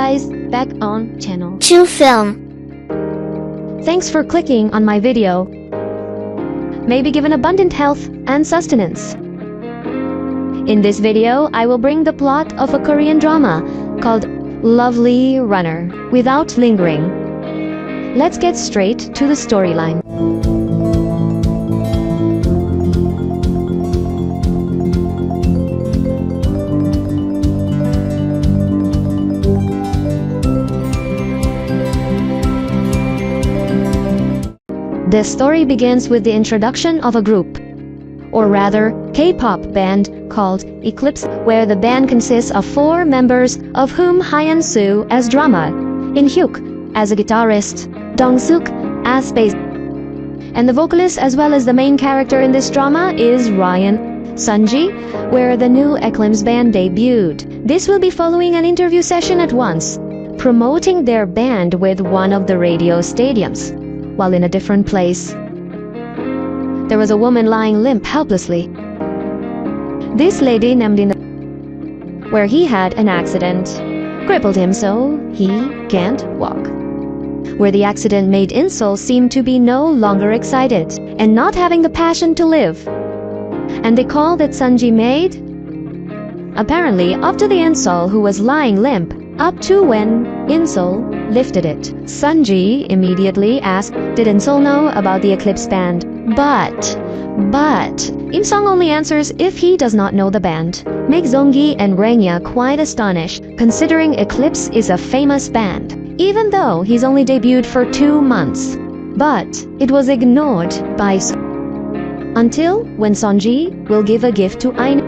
guys, back on channel to film. Thanks for clicking on my video. May be given abundant health and sustenance. In this video, I will bring the plot of a Korean drama called Lovely Runner without lingering. Let's get straight to the storyline. The story begins with the introduction of a group, or rather, K-pop band called Eclipse, where the band consists of 4 members, of whom Hye Yoon as drummer, In Hyuk as a guitarist, Dong-suk as bass, and the vocalist as well as the main character in this drama is Ryu Sun Jae, where the new Eclipse band debuted. This will be following an interview session at once, promoting their band with one of the radio stadiums. While in a different place, there was a woman lying limp helplessly. This lady named In, where he had an accident, crippled him so he can't walk. Where the accident made Insol seem to be no longer excited and not having the passion to live. And the call that Sunji made, apparently after the Insol who was lying limp, up to when Insol lifted it. Sunji immediately asked, did Insol know about the Eclipse band? But Imsong only answers if he does not know the band. Make Zonggi and Renya quite astonished, considering Eclipse is a famous band, even though he's only debuted for 2 months. But it was ignored by until when Sonji will give a gift to Ain.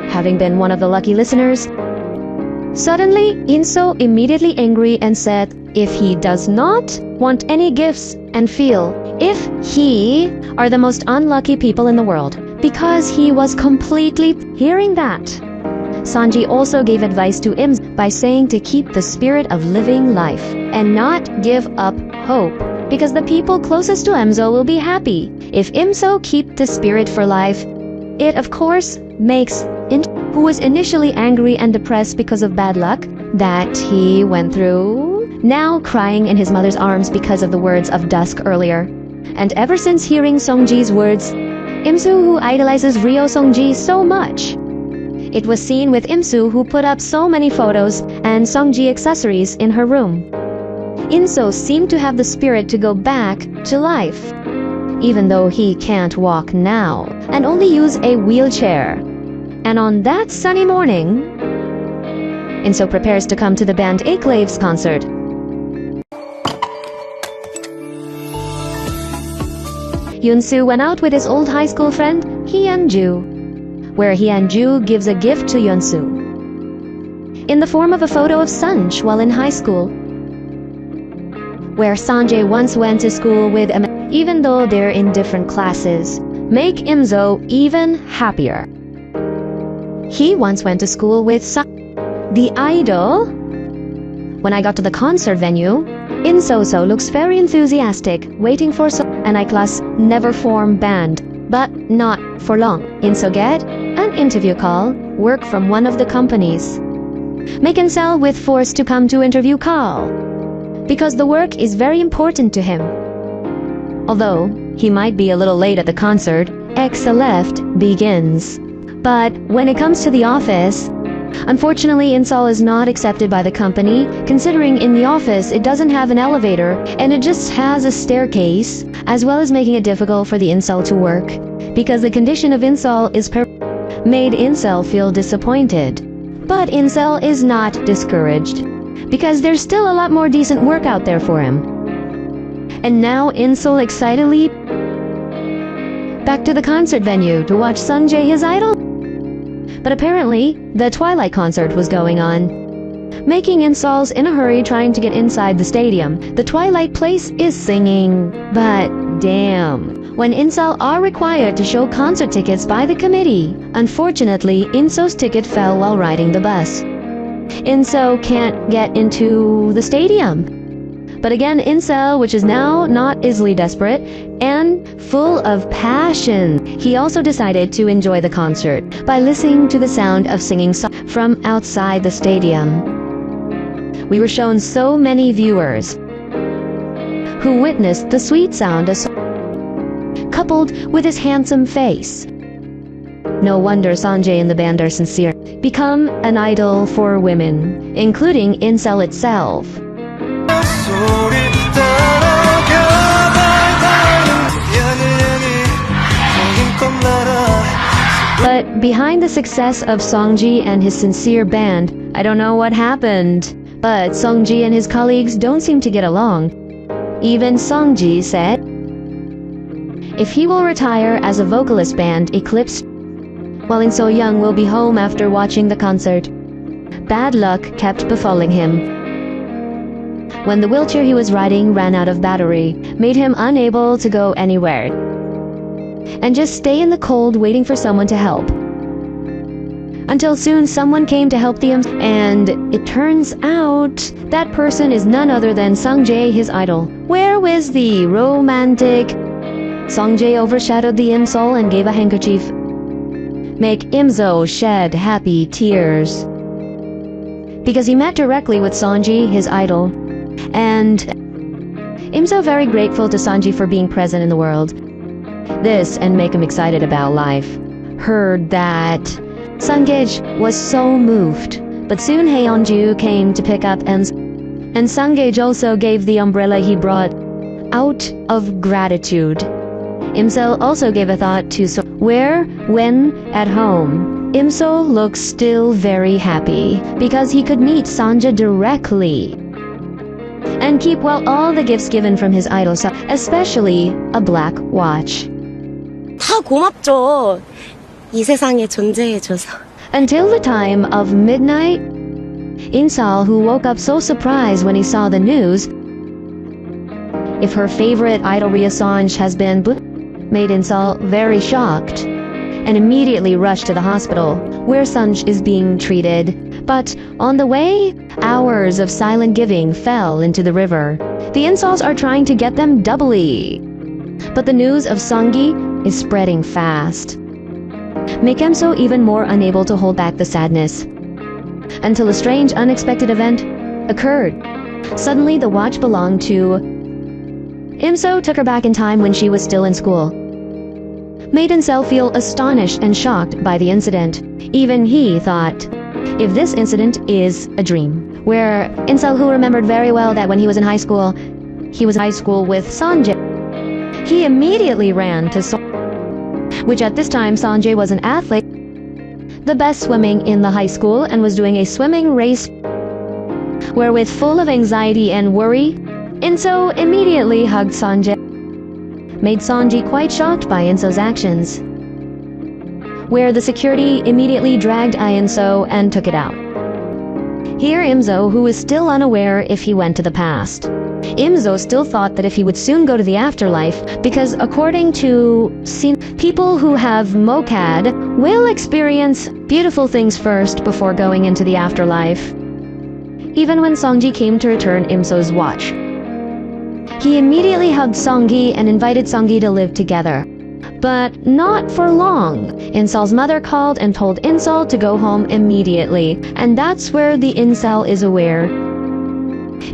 Having been one of the lucky listeners, suddenly, Inso immediately angry and said if he does not want any gifts and feel if he are the most unlucky people in the world because he was completely hearing that. Sanji also gave advice to Im by saying to keep the spirit of living life and not give up hope because the people closest to Imso will be happy. If Imso keep the spirit for life, it of course makes who was initially angry and depressed because of bad luck that he went through, now crying in his mother's arms because of the words of Dusk earlier. And ever since hearing Songji's words, Imsu who idolizes Ryo Songji so much. It was seen with Imsu who put up so many photos and Songji accessories in her room. Inso seemed to have the spirit to go back to life, even though he can't walk now and only use a wheelchair. And on that sunny morning, Inso prepares to come to the band Eclipse concert. Yoonsu went out with his old high school friend, Hyunju, where Hyunju gives a gift to Yoonsu in the form of a photo of Sunj while in high school, where Sanjay once went to school with him, even though they're in different classes, make Imzo even happier. He once went to school with the idol. When I got to the concert venue, Insoso looks very enthusiastic, waiting for an I-class never form band, but not for long. Inso get an interview call, work from one of the companies. Make Insel with force to come to interview call, because the work is very important to him. Although he might be a little late at the concert, X-Left begins. But when it comes to the office, unfortunately Insol is not accepted by the company, considering in the office it doesn't have an elevator and it just has a staircase, as well as making it difficult for the Insol to work, because the condition of Insol is made Insol feel disappointed. But Insol is not discouraged, because there's still a lot more decent work out there for him. And now Insol excitedly back to the concert venue to watch Sunjae, his idol. But apparently, the Twilight concert was going on, making Insols in a hurry trying to get inside the stadium. The Twilight place is singing, but damn, when Insol are required to show concert tickets by the committee, unfortunately, Inso's ticket fell while riding the bus. Inso can't get into the stadium. But again, Insel, which is now not easily desperate and full of passion, he also decided to enjoy the concert by listening to the sound of singing songs from outside the stadium. we were shown so many viewers who witnessed the sweet sound of coupled with his handsome face. No wonder Sanjay and the band are sincere. Become an idol for women, including incel itself. But behind the success of Songji and his sincere band, I don't know what happened. But Songji and his colleagues don't seem to get along. Even Songji said, if he will retire as a vocalist band Eclipse, while In So Young will be home after watching the concert. Bad luck kept befalling him. When the wheelchair he was riding ran out of battery, made him unable to go anywhere, and just stay in the cold waiting for someone to help. Until soon someone came to help the and it turns out that person is none other than Sung Jae, his idol. Where was the romantic? Sung Jae overshadowed the Imsol and gave a handkerchief. Make Imso shed happy tears. Because he met directly with Sonji, his idol. And Imso very grateful to Sonji for being present in the world. This and make him excited about life. Heard that Sungaj was so moved. But soon Haeonju came to pick up and Sungaj also gave the umbrella he brought out of gratitude. Imso also gave a thought to where, when, at home. Imso looks still very happy because he could meet Sanja directly and keep well all the gifts given from his idol, especially a black watch. 다 고맙죠. 이 세상에 존재해줘서. Until the time of midnight, Insal, who woke up so surprised when he saw the news, if her favorite idol Ryu Sun Jae has been made Insal very shocked and immediately rushed to the hospital where Sunj is being treated. But on the way, hours of silent giving fell into the river. The Insals are trying to get them doubly. But the news of Songi is spreading fast. Make Emso even more unable to hold back the sadness. Until a strange, unexpected event occurred. Suddenly, the watch belonged to Imso took her back in time when she was still in school. Made Insel feel astonished and shocked by the incident. Even he thought, if this incident is a dream, where Insel, who remembered very well that when he was in high school, he was in high school with Sanjay, he immediately ran to which at this time Sanjay was an athlete, the best swimming in the high school, and was doing a swimming race wherewith full of anxiety and worry, Inso immediately hugged Sanjay, made Sanji quite shocked by Inso's actions, where the security immediately dragged Inso and took it out. Here Imzo, who was still unaware if he went to the past. Imzo still thought that if he would soon go to the afterlife, because according to people who have Mokad will experience beautiful things first before going into the afterlife. Even when Songji came to return Imso's watch, he immediately hugged Songgi and invited Songgi to live together. But not for long. Insal's mother called and told Insal to go home immediately, and that's where the Insal is aware.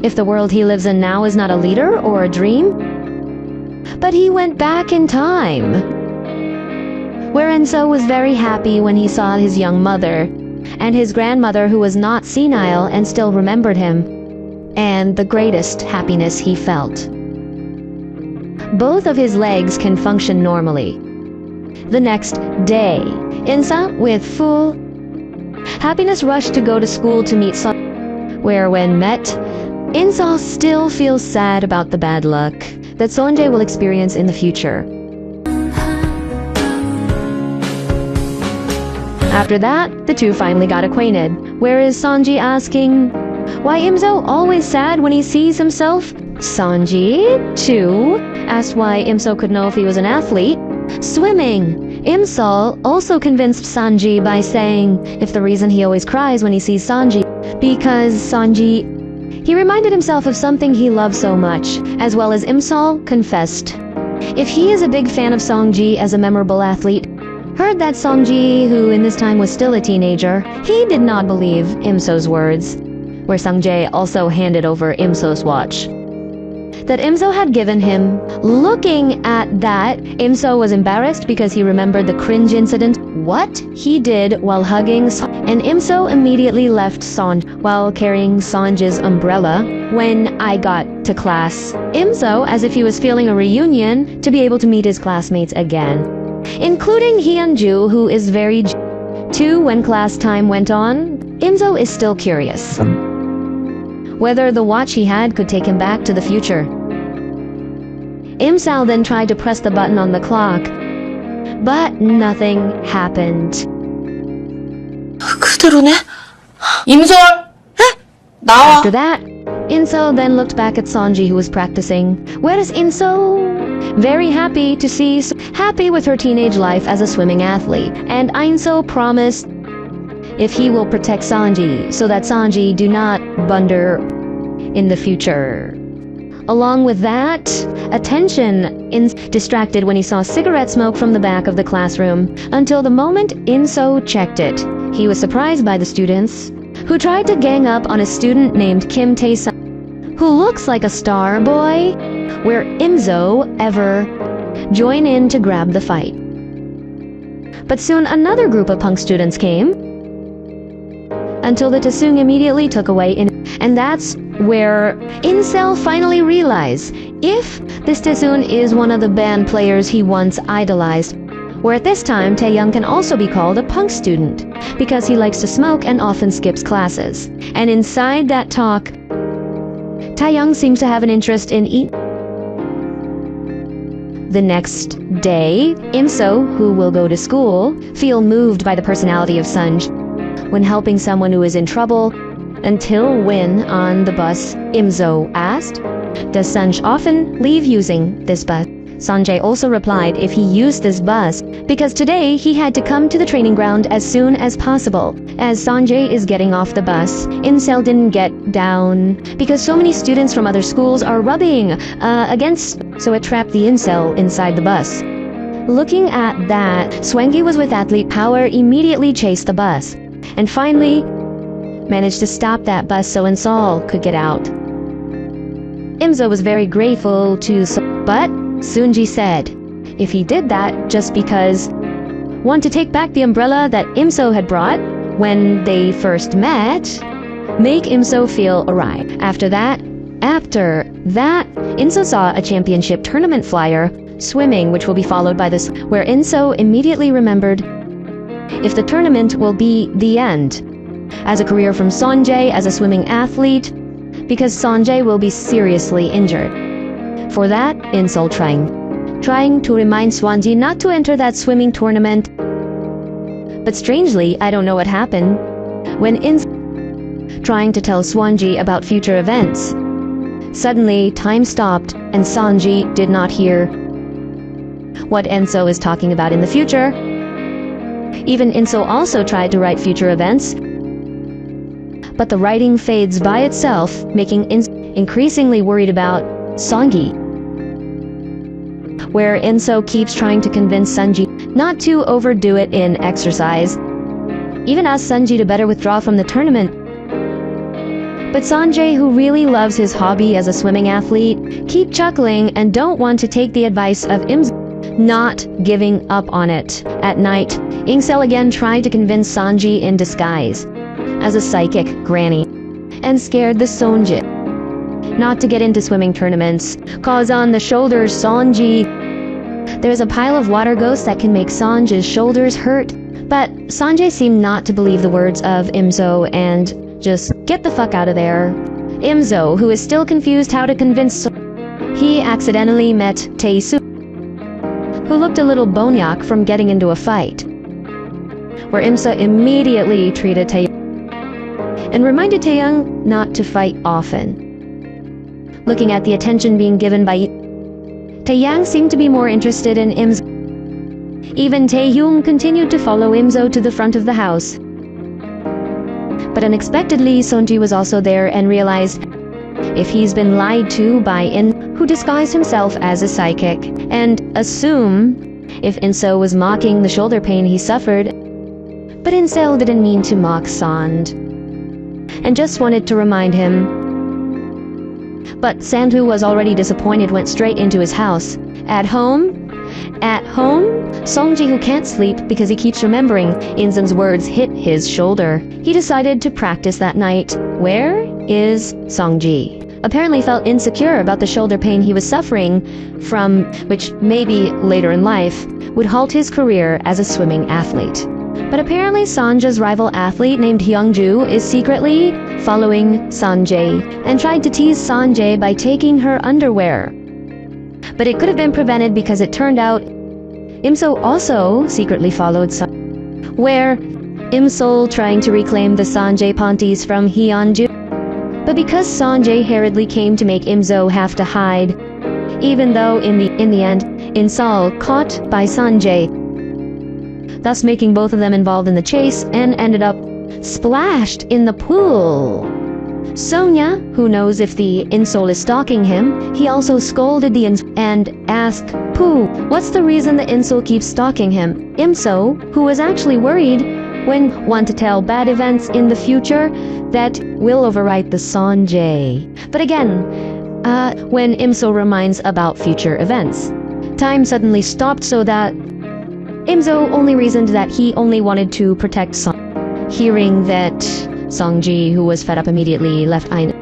If the world he lives in now is not a leader or a dream, but he went back in time, where Insal was very happy when he saw his young mother, and his grandmother who was not senile and still remembered him, and the greatest happiness he felt. Both of his legs can function normally. The next day, Insa, with full happiness, rushed to go to school to meet Son, where when met, Insa still feels sad about the bad luck that Sonjae will experience in the future. After that, the two finally got acquainted, whereas Sanji asking, why Imso always sad when he sees himself? Sanji, too, asked why Imso could know if he was an athlete. Swimming. Imsal also convinced Sanji by saying if the reason he always cries when he sees Sanji, because Sanji, he reminded himself of something he loved so much, as well as Imsal confessed. If he is a big fan of Songji as a memorable athlete, heard that Songji, who in this time was still a teenager, he did not believe Imso's words. where Sung Jae also handed over Im-so's watch that Im-so had given him. Looking at that, Im-so was embarrassed because he remembered the cringe incident what he did while hugging and Im-so immediately left Sonj while carrying Sonj's umbrella. When I got to class, Im-so, as if he was feeling a reunion to be able to meet his classmates again, including Hyunju, who is very too. When class time went on, Im-so is still curious whether the watch he had could take him back to the future. Im-sal then tried to press the button on the clock, but nothing happened. 그대로네? 임솔! 에? 나와! After that, Inso then looked back at Sonji, who was practicing. Whereas Inso, very happy to see, happy with her teenage life as a swimming athlete, and Inso promised if he will protect Sanji so that Sanji do not blunder in the future. Along with that, attention distracted when he saw cigarette smoke from the back of the classroom until the moment Inso checked it. He was surprised by the students who tried to gang up on a student named Kim Tae-sun, who looks like a star boy, where Imzo ever join in to grab the fight. But soon another group of punk students came until the Taesung immediately took away and that's where Incel finally realized if this Taesung is one of the band players he once idolized, where at this time Taeyoung can also be called a punk student because he likes to smoke and often skips classes. And inside that talk, Taeyoung seems to have an interest in the next day, Imso, who will go to school, feel moved by the personality of Sunj when helping someone who is in trouble, until when, on the bus, Imzo asked, does Sunj often leave using this bus? Sanjay also replied if he used this bus because today he had to come to the training ground as soon as possible. As Sanjay is getting off the bus, Incel didn't get down because so many students from other schools are rubbing against, so it trapped the Incel inside the bus. Looking at that, Swengi was with athlete power, immediately chased the bus, and finally managed to stop that bus so Insol could get out. Imzo was very grateful to, but Sunji said if he did that just because want to take back the umbrella that Imso had brought when they first met, make Imso feel alright. After that, Inso saw a championship tournament flyer swimming, which will be followed by this, where Inso immediately remembered if the tournament will be the end as a career from Sonjae as a swimming athlete, because Sonjae will be seriously injured. For that, Insol trying to remind Swanji not to enter that swimming tournament. But strangely, I don't know what happened when trying to tell Swanji about future events. Suddenly, time stopped and Sanji did not hear what Enso is talking about in the future. Even Inso also tried to write future events, but the writing fades by itself, making increasingly worried about Songi, where Inso keeps trying to convince Sunji not to overdo it in exercise, even asked Sunji to better withdraw from the tournament. But Sanjay, who really loves his hobby as a swimming athlete, keep chuckling and don't want to take the advice of Imzo, not giving up on it. At night, Ingsel again tried to convince Sanji in disguise as a psychic granny and scared the Sonji not to get into swimming tournaments, cause on the shoulders Sanji. There's a pile of water ghosts that can make Sanji's shoulders hurt, but Sanjay seemed not to believe the words of Imzo and just get the fuck out of there. Imzo, who is still confused how to convince he accidentally met Tae-soo, who looked a little bonyak from getting into a fight, where Imso immediately treated Tae and reminded Taeyoung not to fight often. Looking at the attention being given by Taeyang seemed to be more interested in Imzo. Even Taehyung continued to follow Imzo to the front of the house. But unexpectedly, Sonji was also there and realized if he's been lied to by who disguised himself as a psychic, and assume if Inso was mocking the shoulder pain he suffered. But Insel didn't mean to mock Sand. and just wanted to remind him. But Sandhu was already disappointed, went straight into his house. At home, Songji, who can't sleep because he keeps remembering Insun's words, hit his shoulder. He decided to practice that night. Where is Songji? Apparently felt insecure about the shoulder pain he was suffering from, which maybe later in life would halt his career as a swimming athlete. But apparently Sanja's rival athlete named Hyungju is secretly following Sanjae and tried to tease Sanjae by taking her underwear. But it could have been prevented because it turned out Imso also secretly followed Sanjae, where Imsol trying to reclaim the Sanjae panties from Hyunju. But because Sanjae hurriedly came to make Imso have to hide, even though in the end, Insol caught by Sanjae, thus making both of them involved in the chase and ended up splashed in the pool. Sonia, who knows if the Insol is stalking him, he also scolded the Insol and asked Pooh, what's the reason the Insol keeps stalking him? Imso, who was actually worried when want to tell bad events in the future that will overwrite the Sanjae. But again, when Imso reminds about future events, time suddenly stopped so that Imso only reasoned that he only wanted to protect Song. Hearing that Songji, who was fed up, immediately left Aina.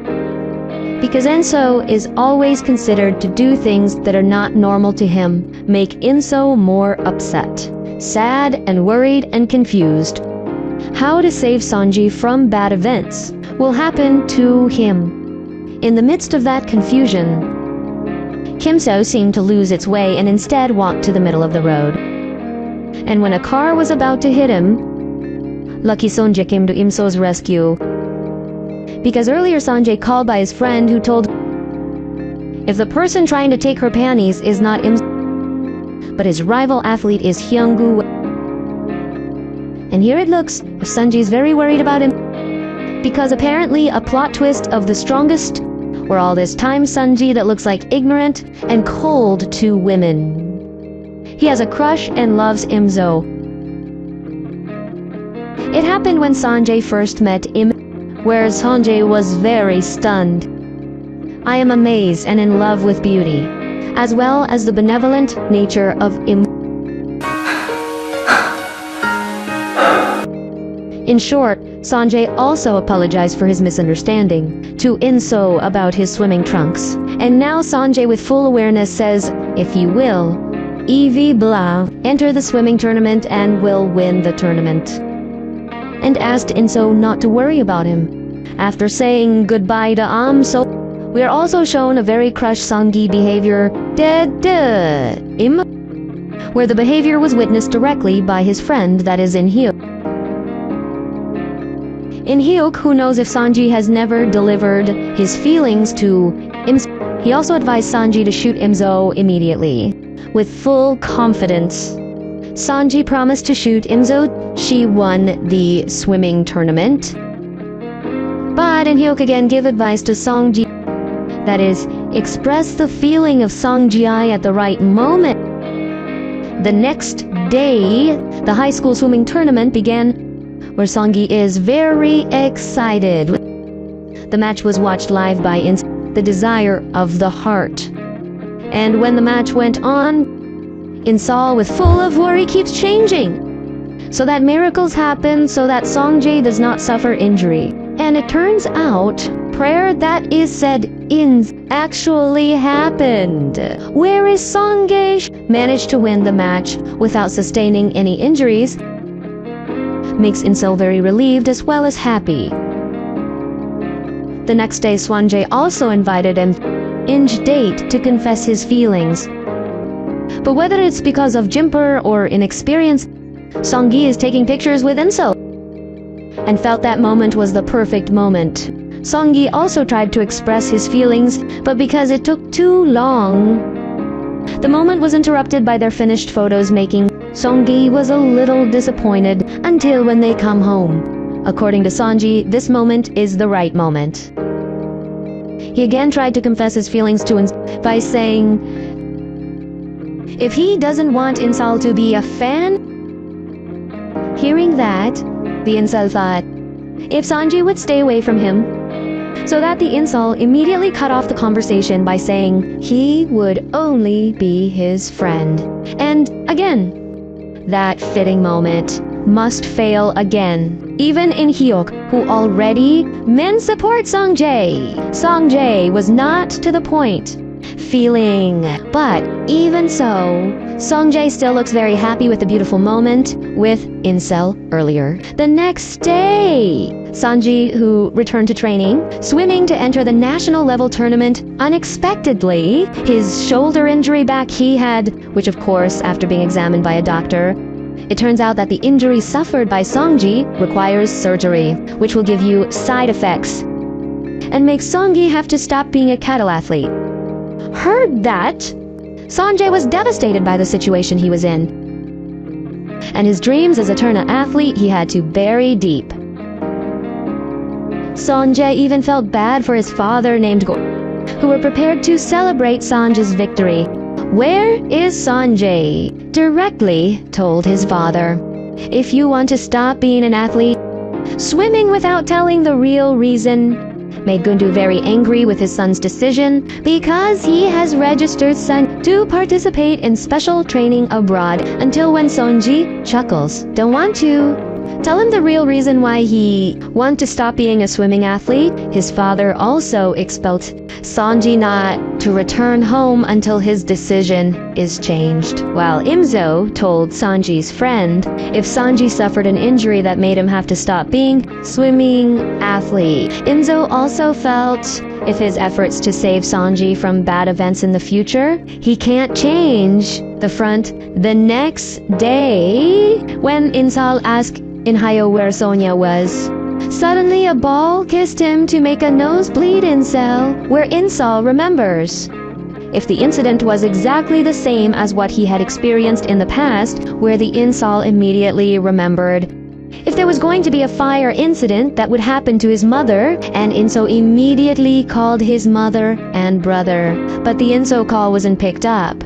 Because Inso is always considered to do things that are not normal to him, make Inso more upset, sad and worried and confused. How to save Songji from bad events will happen to him. In the midst of that confusion, Kimso seemed to lose its way and instead walked to the middle of the road. And when a car was about to hit him, lucky Sonja came to Imso's rescue. Because earlier Sanjae called by his friend who told if the person trying to take her panties is not Imso, but his rival athlete is Hyunggu. And here it looks, if Sunji's very worried about him. Because apparently a plot twist of the strongest, where all this time Sunji that looks like ignorant and cold to women. He has a crush and loves Imso. It happened when Sanjae first met Im, where Sanjae was very stunned. I am amazed and in love with beauty, as well as the benevolent nature of Im. In short, Sanjae also apologized for his misunderstanding to Inso about his swimming trunks. And now Sanjae, with full awareness, says, if you will, Evie blah, enter the swimming tournament and will win the tournament. And asked Inso not to worry about him. After saying goodbye to So, we are also shown a very crushed Songgi behavior, Im, where the behavior was witnessed directly by his friend, that is in Hyuk. In Hyuk, who knows if Sanji has never delivered his feelings to Imso, he also advised Sanji to shoot Imso immediately. With full confidence, Sanji promised to shoot Imso. She won the swimming tournament. But in Hyuk again give advice to Songji, that is, express the feeling of Songji at the right moment. The next day, the high school swimming tournament began, where Songgi is very excited. The match was watched live by the desire of the heart. And when the match went on, Insol, with full of worry, keeps changing, so that miracles happen, so that Songjae does not suffer injury. And it turns out, prayer that is said in actually happened. Whereas Songjae managed to win the match without sustaining any injuries, makes Insol very relieved as well as happy. The next day, Swanjae also invited him date to confess his feelings. But whether it's because of Jimper or inexperience, Songgi is taking pictures with Insol and felt that moment was the perfect moment. Songgi also tried to express his feelings, but because it took too long, the moment was interrupted by their finished photos, making Songgi was a little disappointed until when they come home. According to Songji, this moment is the right moment. He again tried to confess his feelings to Insol by saying if he doesn't want Insol to be a fan. Hearing that, the Insol thought, if Sanji would stay away from him, so that the incel immediately cut off the conversation by saying he would only be his friend. And again, that fitting moment must fail again. Even in Hyuk, who already men support Song Jae. Song Jae was not to the point feeling, but even so, Song Jae still looks very happy with the beautiful moment with incel earlier. The next day, Sanji, who returned to training, swimming to enter the national level tournament unexpectedly, his shoulder injury back he had, which of course, after being examined by a doctor, it turns out that the injury suffered by Songji requires surgery, which will give you side effects and make Songji have to stop being a cattle athlete. Heard that, Sanjay was devastated by the situation he was in, and his dreams as a tournament athlete he had to bury deep. Sanjay even felt bad for his father named Go, who were prepared to celebrate Sanjay's victory. Where is Sanjay? Directly told his father, if you want to stop being an athlete, swimming without telling the real reason, made Gundu very angry with his son's decision because he has registered son to participate in special training abroad until when Sonji chuckles. Don't want to. Tell him the real reason why he want to stop being a swimming athlete. His father also expelled Sanji not to return home until his decision is changed. While Imzo told Sanji's friend if Sanji suffered an injury that made him have to stop being swimming athlete. Imzo also felt if his efforts to save Sanji from bad events in the future, he can't change the front. The next day, when Insal asked Inhayo where Sonia was, suddenly a ball kissed him to make a nosebleed incel, where Insal remembers. If the incident was exactly the same as what he had experienced in the past, where the incel immediately remembered if there was going to be a fire incident that would happen to his mother, and Inso immediately called his mother and brother, but the Inso call wasn't picked up.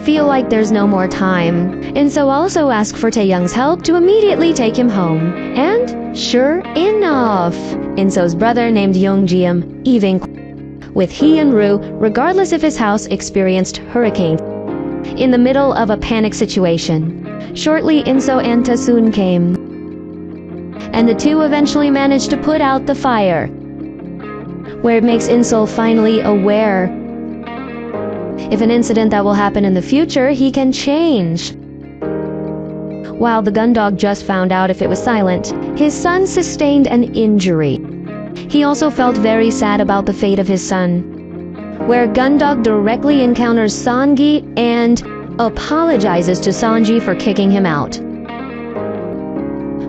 Feel like there's no more time. Inso also asked for Taeyong's help to immediately take him home. And sure enough, Inso's brother named Youngjiam even with he and Rue, regardless if his house experienced hurricane, in the middle of a panic situation. Shortly, Inso and Tasun came, and the two eventually managed to put out the fire, where it makes Inso finally aware if an incident that will happen in the future, he can change. While the Gundog just found out if it was silent, his son sustained an injury. He also felt very sad about the fate of his son, where Gundog directly encounters Sangi and apologizes to Sanji for kicking him out.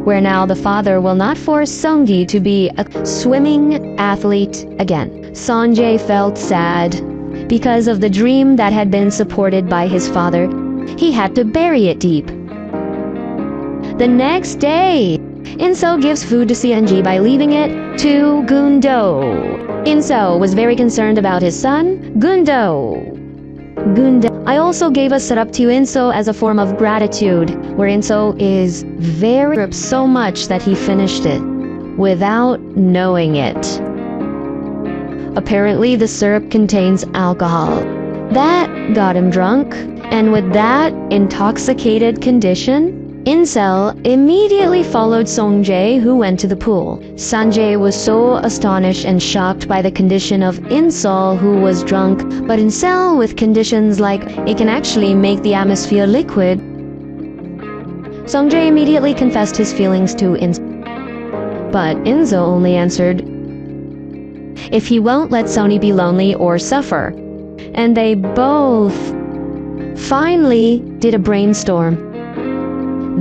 Where now the father will not force Songi to be a swimming athlete again. Sanjay felt sad because of the dream that had been supported by his father. He had to bury it deep. The next day, Inso gives food to CNG by leaving it to Gundo. Inso was very concerned about his son, Gundo. I also gave a setup to Inso as a form of gratitude, where Inso is very so much that he finished it without knowing it. Apparently the syrup contains alcohol. That got him drunk, and with that intoxicated condition, Incel immediately followed Songjae, who went to the pool. Sanjay was so astonished and shocked by the condition of Incel, who was drunk, but Incel with conditions like it can actually make the atmosphere liquid. Songjae immediately confessed his feelings to Incel, but Inzo only answered if he won't let Sony be lonely or suffer. And they both finally did a brainstorm.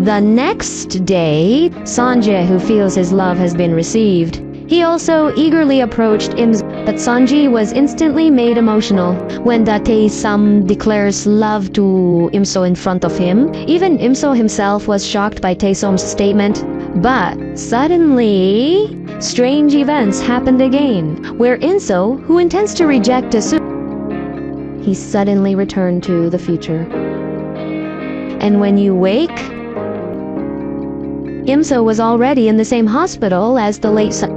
The next day, Sanjay, who feels his love has been received, he also eagerly approached Imzo, but Sanji was instantly made emotional when Date Sam declares love to Imso in front of him. Even Imso himself was shocked by Taesom's statement, but suddenly, strange events happened again, where Inso, who intends to reject Tasu, he suddenly returned to the future. And when you wake, Imso was already in the same hospital as the late son.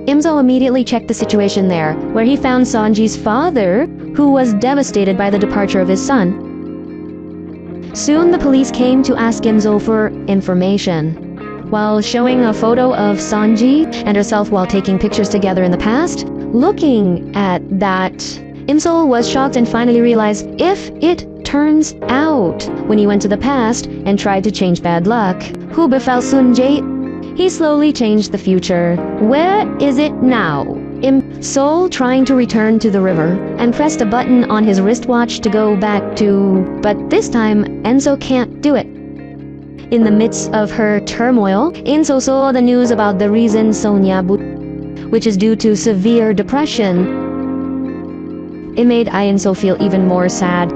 Imso immediately checked the situation there, where he found Sonji's father, who was devastated by the departure of his son. Soon the police came to ask Imso for information. While showing a photo of Sonji and herself while taking pictures together in the past, looking at that, Imso was shocked and finally realized if it turns out when he went to the past and tried to change bad luck, who befell Sun Jae, he slowly changed the future. Where is it now? Sol trying to return to the river and pressed a button on his wristwatch to go back to, but this time Enso can't do it. In the midst of her turmoil, Enso saw the news about the reason Sonia which is due to severe depression. It made Enso feel even more sad.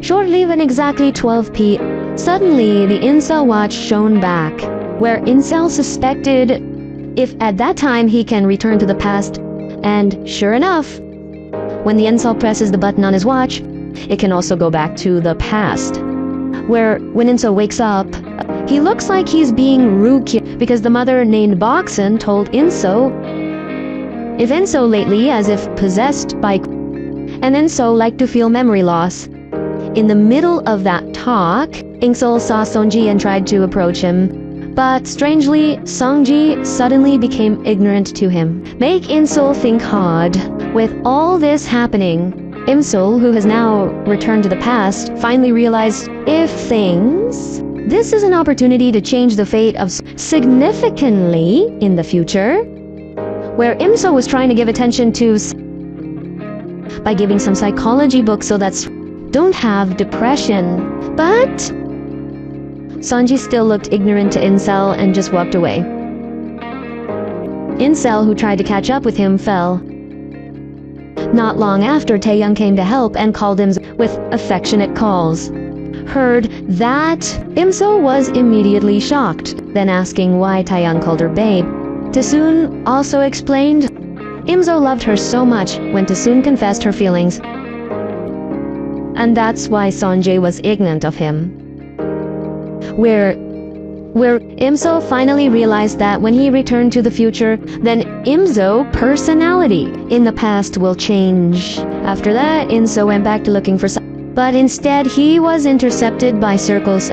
Shortly, when exactly 12 p.m., suddenly the incel watch shone back, where incel suspected if at that time he can return to the past, and sure enough, when the incel presses the button on his watch, it can also go back to the past. Where when Inso wakes up, he looks like he's being ruky because the mother named Boxen told Inso if Inso lately as if possessed by, and Inso liked to feel memory loss. In the middle of that talk, Inso saw Sonji and tried to approach him. But strangely, Sonji suddenly became ignorant to him. Make Insul think hard. With all this happening, Imsul, who has now returned to the past, finally realized this is an opportunity to change the fate of significantly in the future, where Imsul was trying to give attention to by giving some psychology books so that don't have depression. But Sonji still looked ignorant to Incel and just walked away. Incel, who tried to catch up with him, fell. Not long after, Taeyang came to help and called him with affectionate calls. Heard that, Imso was immediately shocked, then asking why Taeyang called her babe. Taesoon also explained Imso loved her so much when Taesoon confessed her feelings. And that's why Sonjae was ignorant of him. Where Imso finally realized that when he returned to the future, then Imso personality in the past will change. After that, Imso went back to looking for but instead he was intercepted by circles,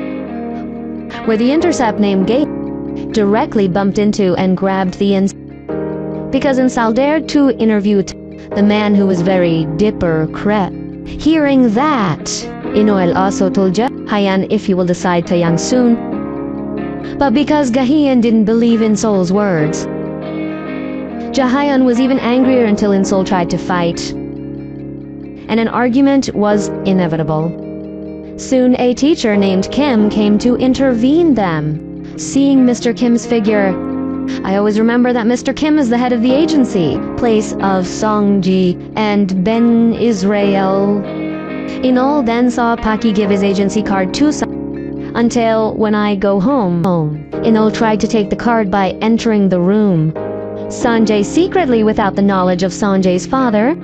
where the intercept named Gate directly bumped into and grabbed the because Insal dared to interview the man who was very dipper crap. Hearing that, Inoel also told Hayan if he will decide Taeyang soon. But because Gahian didn't believe in Sol's words, Jahayan was even angrier until Insol tried to fight, and an argument was inevitable. Soon a teacher named Kim came to intervene them. Seeing Mr. Kim's figure, I always remember that Mr. Kim is the head of the agency, place of Songji and Ben Israel. Inol then saw Paki give his agency card to until when I go home. Inol tried to take the card by entering the room. Sanjay secretly without the knowledge of Sanjay's father,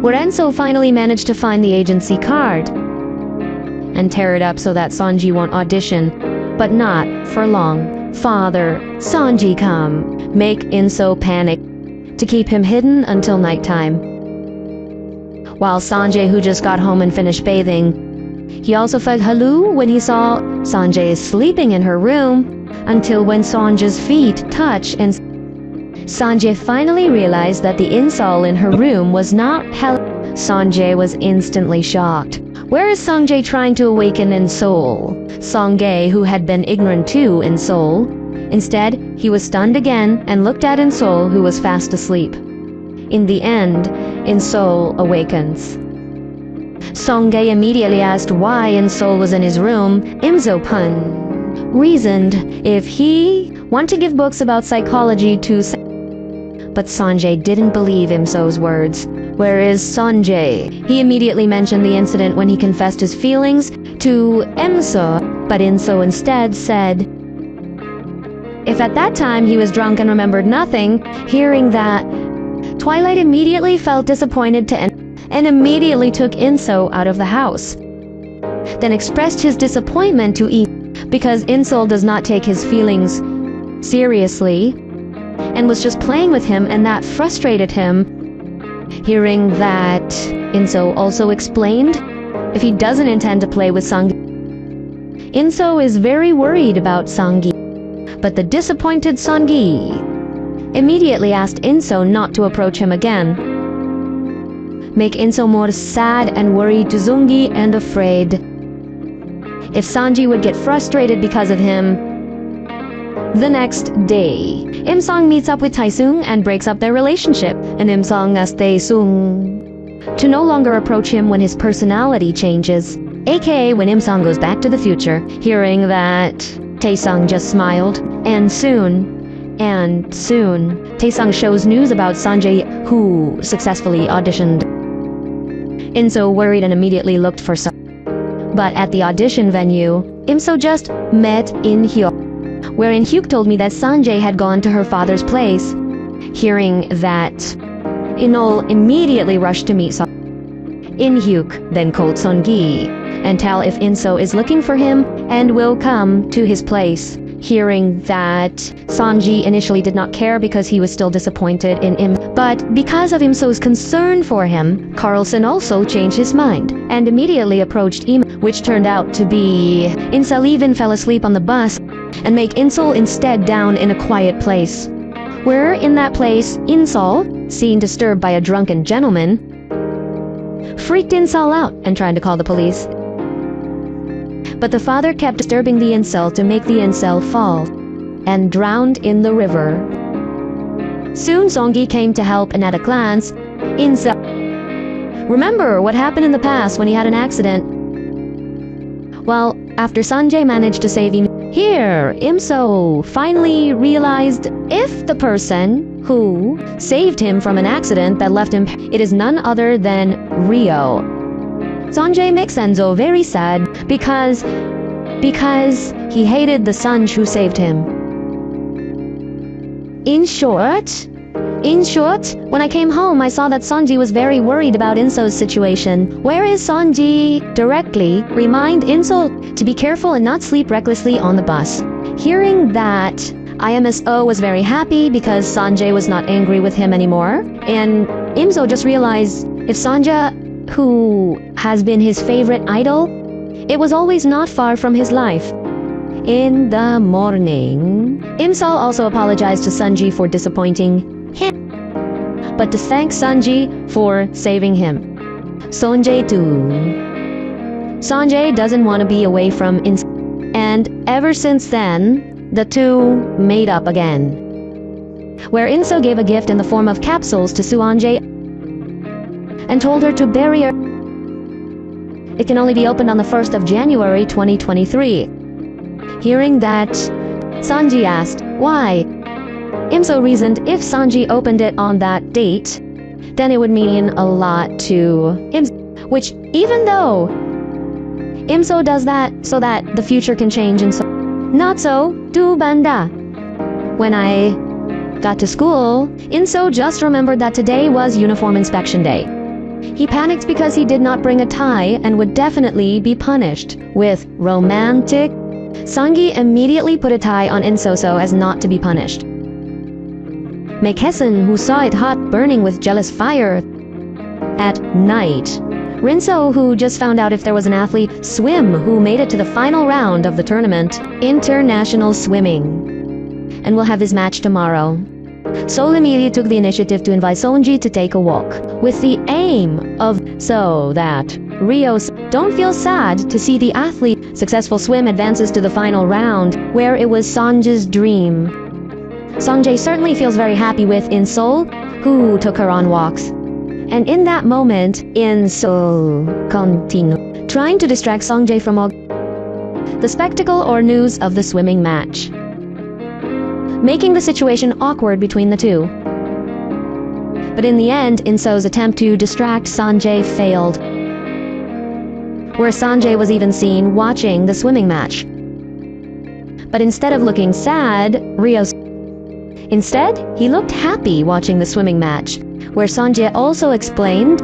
where Enso finally managed to find the agency card and tear it up so that Sanji won't audition, but not for long. Father, Sanji come, make Inso panic to keep him hidden until nighttime. While Sanjay, who just got home and finished bathing, he also felt halu when he saw Sanjay sleeping in her room until when Sanjay's feet touched and Sanjay finally realized that the insol in her room was not Sanjay was instantly shocked. Where is Sanjay trying to awaken in Seoul? Songgae, who had been ignorant too in Seoul. Instead, he was stunned again and looked at In-Sol, who was fast asleep. In the end, In-Sol awakens. Songgae immediately asked why In-Sol was in his room. Imso Pun reasoned if he wanted to give books about psychology to but Sanjay didn't believe Imso's words. Whereas Sanjay, he immediately mentioned the incident when he confessed his feelings to Imso, but Inso instead said if at that time he was drunk and remembered nothing. Hearing that, Twilight immediately felt disappointed and immediately took Inso out of the house, then expressed his disappointment to because Insol does not take his feelings seriously and was just playing with him, and that frustrated him. Hearing that, Inso also explained if he doesn't intend to play with Sanggi. Inso is very worried about Sanggi, but the disappointed Sanggi immediately asked Inso not to approach him again. Make Inso more sad and worried to Zungi and afraid. If Sanji would get frustrated because of him. The next day, Imsong meets up with Taesung and breaks up their relationship, and Imsong asks Taesung to no longer approach him when his personality changes, aka when Imsong goes back to the future. Hearing that, Taesung just smiled, and soon, Taesung shows news about Sanjay, who successfully auditioned. Inso worried and immediately looked for Sanjay. But at the audition venue, Imso just met In Hyuk, wherein Hyuk told me that Sanjay had gone to her father's place. Hearing that, Inol immediately rushed to meet Sanjay. In Hyuk then called Songi and tell if Inso is looking for him and will come to his place. Hearing that, Sanji initially did not care because he was still disappointed in Im. But because of Imso's concern for him, Carlson also changed his mind and immediately approached Im, which turned out to be Insol even fell asleep on the bus and make Insol instead down in a quiet place. Where in that place, Insol, seen disturbed by a drunken gentleman, freaked Insol out and tried to call the police. But the father kept disturbing the incel to make the incel fall and drowned in the river. Soon Songi came to help, and at a glance, Incel remember what happened in the past when he had an accident. Well, after Sanjay managed to save him, here, Imso finally realized if the person who saved him from an accident that left him, it is none other than Rio. Sanjay makes Enzo very sad because he hated the son who saved him. In short, when I came home, I saw that Sanji was very worried about Inso's situation. Where is Sanji? Directly remind Inso to be careful and not sleep recklessly on the bus. Hearing that, IMSO was very happy because Sanjay was not angry with him anymore. And Imso just realized if Sanja, who has been his favorite idol, it was always not far from his life. In the morning, Imsol also apologized to Sanji for disappointing him, but to thank Sanji for saving him. Sonjae too. Sanjay doesn't want to be away from Ins, and ever since then, the two made up again. Where Inso gave a gift in the form of capsules to Suanje and told her to bury her. It can only be opened on the 1st of January 2023. Hearing that, Sanji asked why. Imso reasoned if Sanji opened it on that date, then it would mean a lot to Imso, which even though Imso does that so that the future can change, and so not so to Banda. When I got to school, Inso just remembered that today was uniform inspection day. He panicked because he did not bring a tie and would definitely be punished with romantic. Sangi immediately put a tie on Inso so as not to be punished. Mekessen, who saw it hot burning with jealous fire at night. Rinso, who just found out if there was an athlete, Swim, who made it to the final round of the tournament, international swimming, and will have his match tomorrow. Sol immediately took the initiative to invite Sonji to take a walk, with the aim of so that Rio's don't feel sad to see the athlete successful swim advances to the final round, where it was Sanja's dream. Sanjay certainly feels very happy with Insol, who took her on walks. And in that moment, Insol continued, trying to distract Sanjay from all the spectacle or news of the swimming match, making the situation awkward between the two. But in the end, Inso's attempt to distract Sanjay failed, where Sanjay was even seen watching the swimming match. But instead of looking sad, Instead, he looked happy watching the swimming match, where Sanjay also explained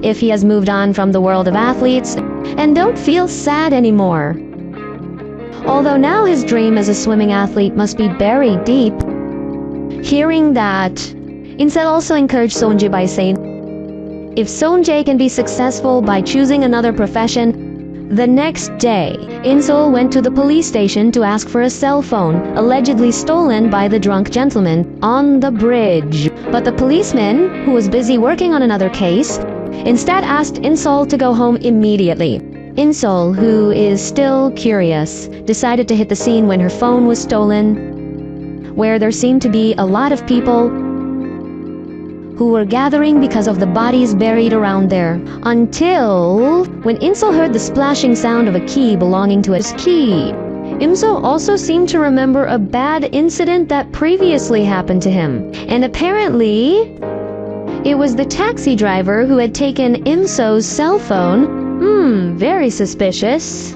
if he has moved on from the world of athletes and don't feel sad anymore. although now his dream as a swimming athlete must be buried deep. Hearing that, Insel also encouraged Sun Jae by saying, if Sun Jae can be successful by choosing another profession. The next day, Insel went to the police station to ask for a cell phone, allegedly stolen by the drunk gentleman on the bridge. But the policeman, who was busy working on another case, instead asked Insel to go home immediately. Insel, who is still curious, decided to hit the scene when her phone was stolen, where there seemed to be a lot of people who were gathering because of the bodies buried around there. Until when Insel heard the splashing sound of a key belonging to his key. Insel also seemed to remember a bad incident that previously happened to him. And apparently, it was the taxi driver who had taken Imso's cell phone. Very suspicious.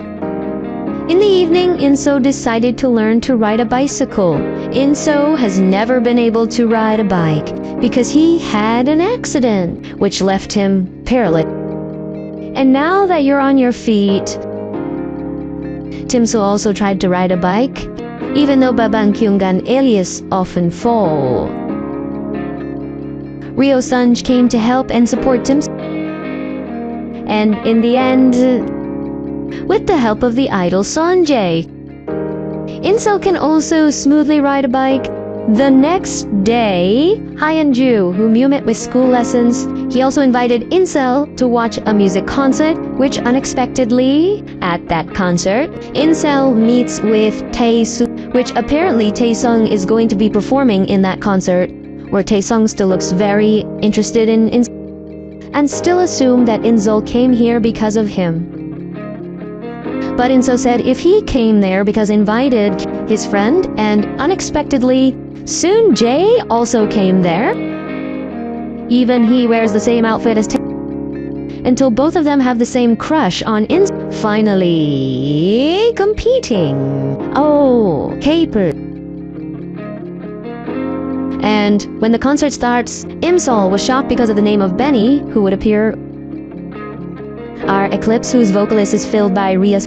In the evening, Inso decided to learn to ride a bicycle. Inso has never been able to ride a bike because he had an accident, which left him paralyzed. And now that you're on your feet, Timso also tried to ride a bike, even though Babang Kyunggan alias often fall. Ryu Sun Jae came to help and support Timso. And in the end, with the help of the idol Sun Jae, Insel can also smoothly ride a bike. The next day, Hyeon-ju, whom you met with school lessons, he also invited Insel to watch a music concert, which unexpectedly, at that concert, Insel meets with Tae-sung, which apparently Tae-sung is going to be performing in that concert, where Tae-sung still looks very interested in Insel, and still assumed that Insel came here because of him. But Inso said if he came there because invited his friend, and unexpectedly, Sun Jae also came there. Even he wears the same outfit as until both of them have the same crush on Inso. Finally, competing. Oh, caper. And when the concert starts, Imsol was shocked because of the name of Benny, who would appear. Our Eclipse, whose vocalist is filled by Ryu,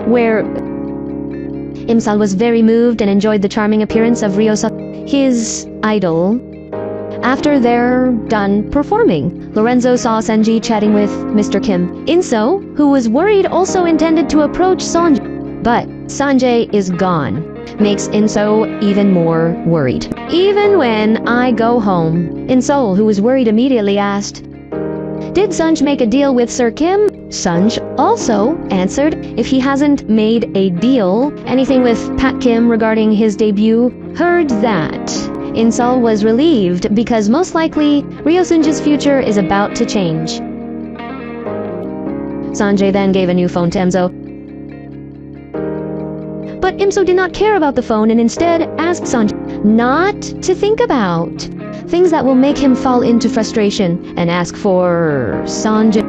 where Imsal was very moved and enjoyed the charming appearance of Ryu Sun, his idol. After they're done performing, Lorenzo saw Senji chatting with Mr. Kim. Inso, who was worried, also intended to approach Sanjay, but Sanjay is gone. Makes Inso even more worried. Even when I go home, Insol, who was worried, immediately asked, did Sanj make a deal with Sir Kim? Sanj also answered if he hasn't made a deal, anything with Pat Kim regarding his debut. Heard that. Insol was relieved because most likely Ryo Sunjae's future is about to change. Sanjay then gave a new phone to Imso. But Imso did not care about the phone and instead asked Sanjay not to think about things that will make him fall into frustration and ask for Sanjay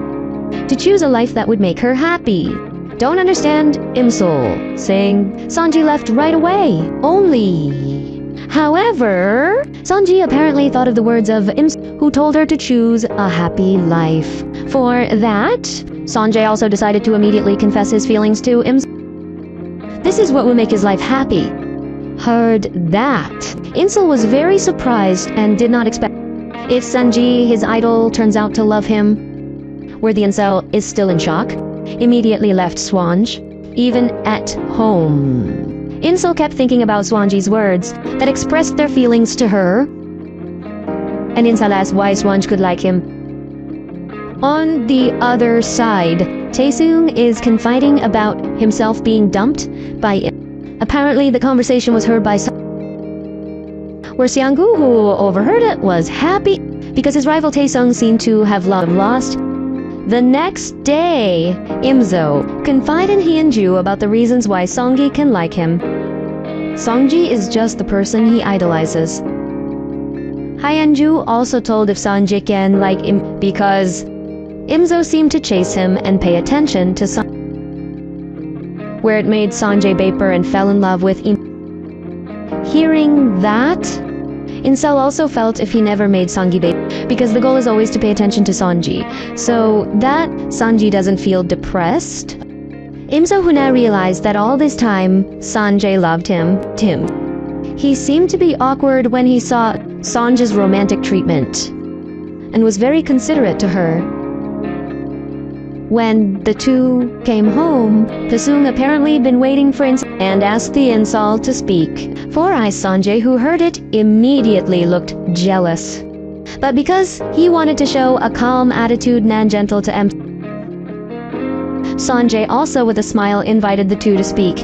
to choose a life that would make her happy. Don't understand Imsol, saying Sanji left right away, only. However, Sanji apparently thought of the words of Imsol, who told her to choose a happy life. For that, Sanjay also decided to immediately confess his feelings to Imsol. This is what will make his life happy. Heard that, Insel was very surprised and did not expect. If Sanji, his idol, turns out to love him, where the Insel is still in shock, immediately left Swanj, even at home. Insel kept thinking about Swanji's words that expressed their feelings to her, and Insel asked why Swanj could like him. On the other side, Taesung is confiding about himself being dumped by. Apparently, the conversation was heard by where Seonggu, who overheard it, was happy because his rival Taesung seemed to have lost. The next day, Imso confided in Hyunju about the reasons why Songgi can like him. Songji is just the person he idolizes. Hyunju also told if Sanji can like him because Imso seemed to chase him and pay attention to Sanji, where it made Sanjay baper and fell in love with Im. Hearing that, Insel also felt if he never made Sangi baper, because the goal is always to pay attention to Sanji, so that Sanji doesn't feel depressed. Im-so, who now realized that all this time Sanjay loved him, he seemed to be awkward when he saw Sanjay's romantic treatment and was very considerate to her. When the two came home, Pasung apparently been waiting for Insol and asked the Insol to speak. Four-Eyes Sanjay, who heard it, immediately looked jealous. But because he wanted to show a calm attitude and gentle to M, Sanjay also with a smile invited the two to speak.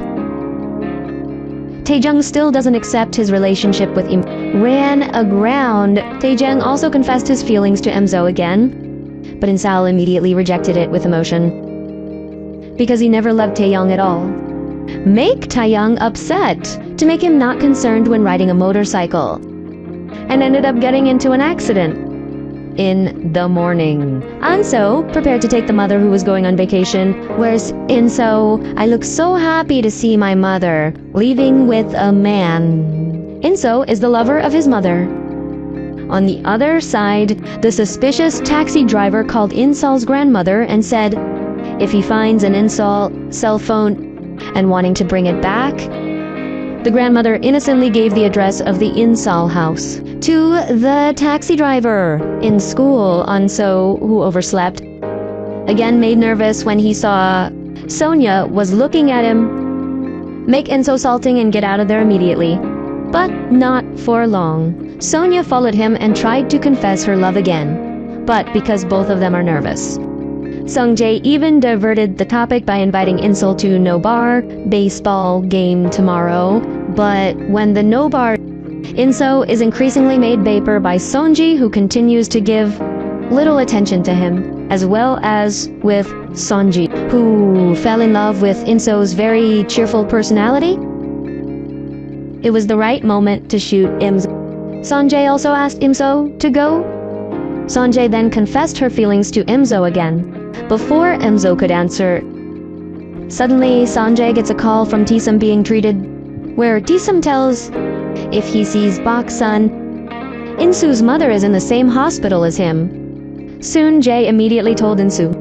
Taejung still doesn't accept his relationship with Im. Ran aground. Taejung also confessed his feelings to Emzo again, but Insal immediately rejected it with emotion because he never loved Taeyong at all. Make Taeyong upset to make him not concerned when riding a motorcycle, and ended up getting into an accident in the morning. Anso prepared to take the mother who was going on vacation, whereas Inso, I look so happy to see my mother leaving with a man. Inso is the lover of his mother. On the other side, the suspicious taxi driver called Insol's grandmother and said if he finds an Insol cell phone and wanting to bring it back, the grandmother innocently gave the address of the Insol house to the taxi driver. In school, Anso, who overslept, again made nervous when he saw Sonia was looking at him. Make Inso salting and get out of there immediately. But not for long. Sonia followed him and tried to confess her love again, but because both of them are nervous. Sung Jae even diverted the topic by inviting Insol to no bar baseball game tomorrow, but when the no bar, Inso is increasingly made vapor by Sonji, who continues to give little attention to him, as well as with Sonji, who fell in love with Inso's very cheerful personality. It was the right moment to shoot Imso. Sanjay also asked Imso to go. Sanjay then confessed her feelings to Imso again. Before Imso could answer, suddenly Sanjay gets a call from Tisum being treated, where Tisum tells if he sees Baksun, Insu's mother is in the same hospital as him. Soon Jae immediately told Insu,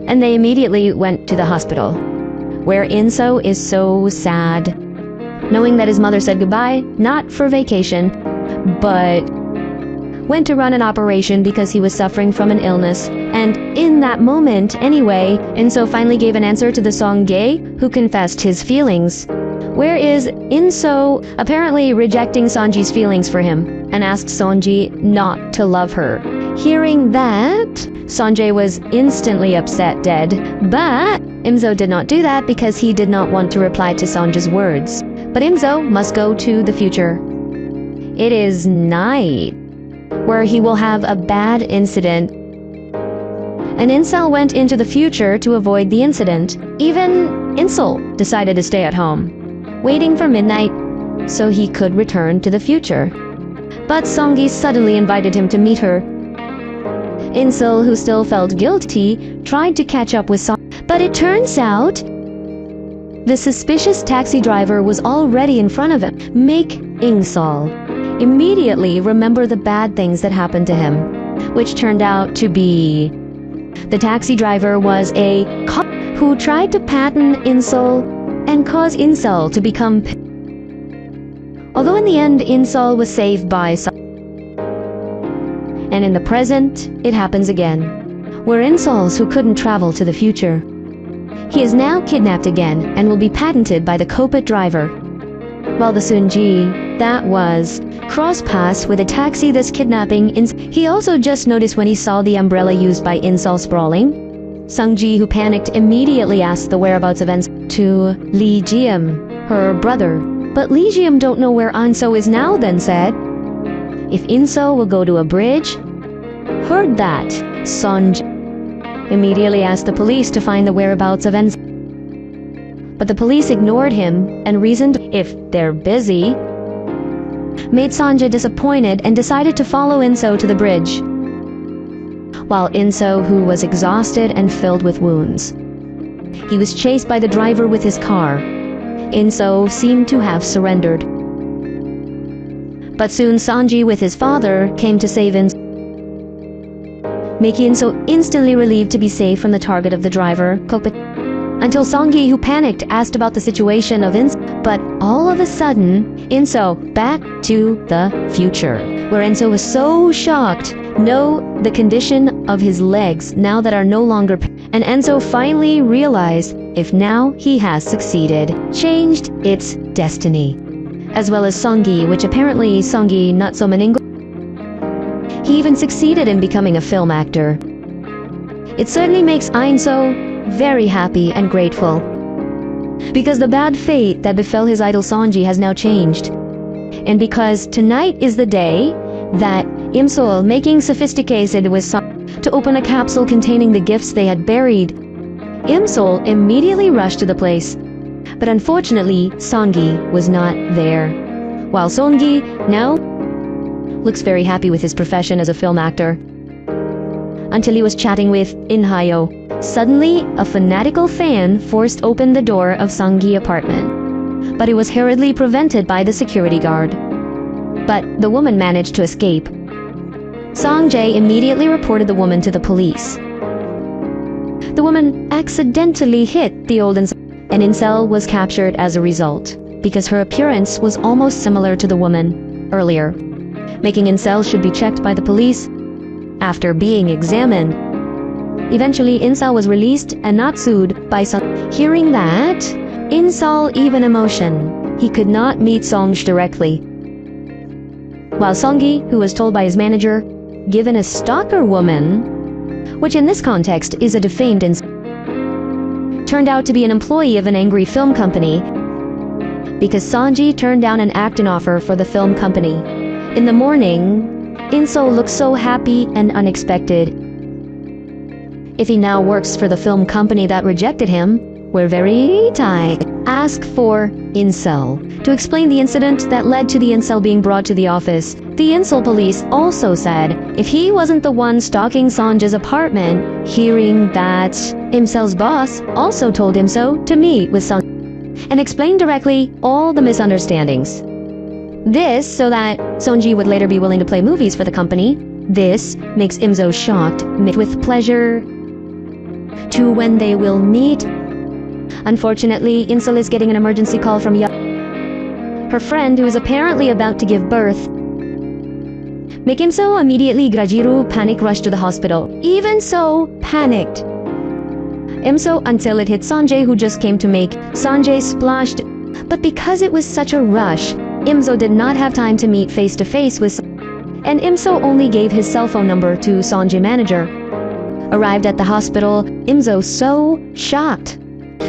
and they immediately went to the hospital, where Inso is so sad, knowing that his mother said goodbye, not for vacation, but went to run an operation because he was suffering from an illness. And in that moment, anyway, Inso finally gave an answer to the song Gay, who confessed his feelings. Where is Inso apparently rejecting Sonji's feelings for him and asked Sonji not to love her. Hearing that, Sanjay was instantly upset dead, but Imso did not do that because he did not want to reply to Sonja's words. But Imso must go to the future. It is night, where he will have a bad incident. And Insel went into the future to avoid the incident. Even Insel decided to stay at home, waiting for midnight so he could return to the future. But Songi suddenly invited him to meet her. Insel, who still felt guilty, tried to catch up with Song, but it turns out the suspicious taxi driver was already in front of him. Make Insel immediately remember the bad things that happened to him, which turned out to be the taxi driver was a cop who tried to pattern Insel and cause Insel to become although in the end Insel was saved by Song. And in the present, it happens again, where Insols who couldn't travel to the future. He is now kidnapped again and will be patented by the Copa driver. While the Sunji, that was, cross-pass with a taxi that's kidnapping he also just noticed when he saw the umbrella used by Insol sprawling. Sungji, who panicked, immediately asked the whereabouts of Ens to Lee Jiam, her brother. But Lee Jiam don't know where Anso is now, then said, if Inso will go to a bridge. Heard that, Sonj immediately asked the police to find the whereabouts of Ens. But the police ignored him and reasoned if they're busy, made Sonja disappointed and decided to follow Inso to the bridge. While Inso, who was exhausted and filled with wounds, he was chased by the driver with his car. Inso seemed to have surrendered. But soon Sanji with his father came to save Inso, making Inso instantly relieved to be safe from the target of the driver, Kokpit. until Songgi, who panicked, asked about the situation of Inso. But all of a sudden, Inso, back to the future, where Inso was so shocked, know the condition of his legs now that are no longer and Enso finally realized if now he has succeeded, changed its destiny. As well as Songgi, which apparently Songgi not so maningo. He even succeeded in becoming a film actor. It certainly makes Inso very happy and grateful, because the bad fate that befell his idol Songji has now changed. And because tonight is the day that Imsol, making sophisticated with Song to open a capsule containing the gifts they had buried, Imsol immediately rushed to the place. But unfortunately, Songgi was not there. While Songgi now looks very happy with his profession as a film actor. Until he was chatting with In Hye-yo. Suddenly, a fanatical fan forced open the door of Songgi's apartment. But it was hurriedly prevented by the security guard. But the woman managed to escape. Song Jae immediately reported the woman to the police. The woman accidentally hit the old Incel, and Incel was captured as a result, because her appearance was almost similar to the woman earlier, making Incel should be checked by the police after being examined. Eventually, Incel was released and not sued by Song. Hearing that, Incel even emotion. He could not meet Songj directly. While Songgi, who was told by his manager, given a stalker woman, which in this context is a defamed Incel, turned out to be an employee of an angry film company, because Songji turned down an acting offer for the film company. In the morning, Inso looked so happy and unexpected. If he now works for the film company that rejected him, we're very tight. Ask for Incel to explain the incident that led to the Incel being brought to the office. The Incel police also said if he wasn't the one stalking Sanja's apartment, hearing that Incel's boss also told him so to meet with Song and explain directly all the misunderstandings. This so that Sonji would later be willing to play movies for the company. This makes Imzo shocked, with pleasure to when they will meet. Unfortunately, Insel is getting an emergency call from her friend, who is apparently about to give birth. Make Imso immediately Grajiru panic rush to the hospital. Even so, panicked. Imso until it hit Sanjay, who just came to make Sanjay splashed. But because it was such a rush, Imso did not have time to meet face to face with and Imso only gave his cell phone number to Sanjay manager. Arrived at the hospital, Imso so shocked.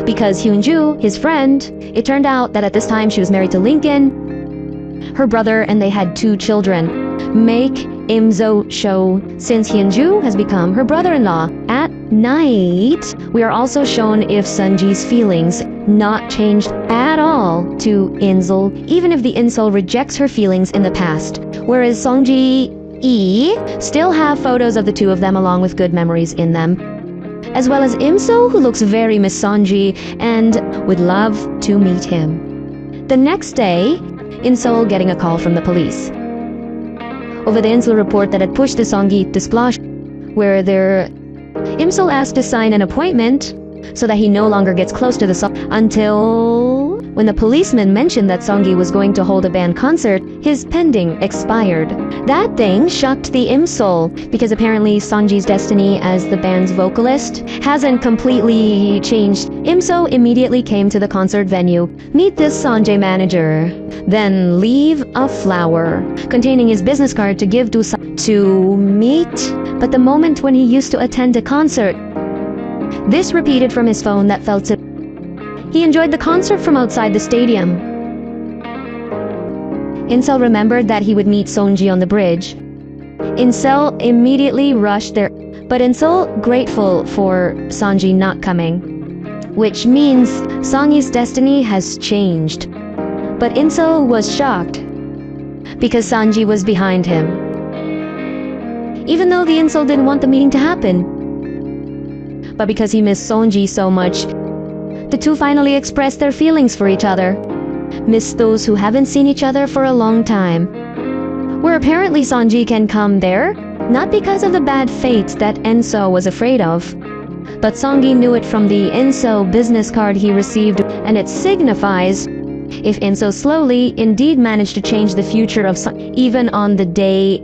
Because Hyunju, his friend, it turned out that at this time she was married to Lincoln, her brother, and they had 2 children. Make Imzo show since Hyunju has become her brother-in-law. At night, we are also shown if Sunji's feelings not changed at all to Inzel, even if the Insel rejects her feelings in the past. Whereas Songji still have photos of the 2 of them along with good memories in them. As well as Imso, who looks very Miss Sonji and would love to meet him. The next day, Insol getting a call from the police over the Insel report that had pushed the Songi to splash, where Imsol asked to sign an appointment so that he no longer gets close to the song until when the policeman mentioned that Songi was going to hold a band concert, his pending expired. That thing shocked the Imsol, because apparently Sonji's destiny as the band's vocalist hasn't completely changed. Imso immediately came to the concert venue, meet this Sanjay manager, then leave a flower containing his business card to give to meet. But the moment when he used to attend a concert, this repeated from his phone that felt to he enjoyed the concert from outside the stadium. Incel remembered that he would meet Sonji on the bridge. Incel immediately rushed there, but Incel grateful for Sanji not coming, which means Songi's destiny has changed. But Incel was shocked because Sanji was behind him, even though the Incel didn't want the meeting to happen. But because he missed Sonji so much, the 2 finally expressed their feelings for each other. Miss those who haven't seen each other for a long time. Where apparently Sanji can come there, not because of the bad fate that Enso was afraid of, But Songi knew it from the Inso business card he received, and it signifies if Inso slowly indeed managed to change the future of even on the day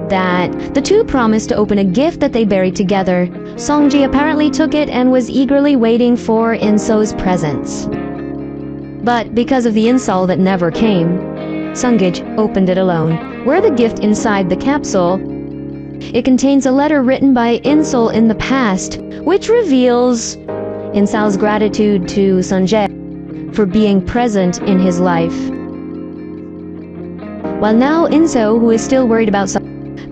that the two promised to open a gift that they buried together. Songji apparently took it and was eagerly waiting for Inso's presence. But because of the insult that never came, Sungij opened it alone. Where the gift inside the capsule, it contains a letter written by Insol in the past, which reveals Insol's gratitude to Sun Jae for being present in his life. While now Inso, who is still worried about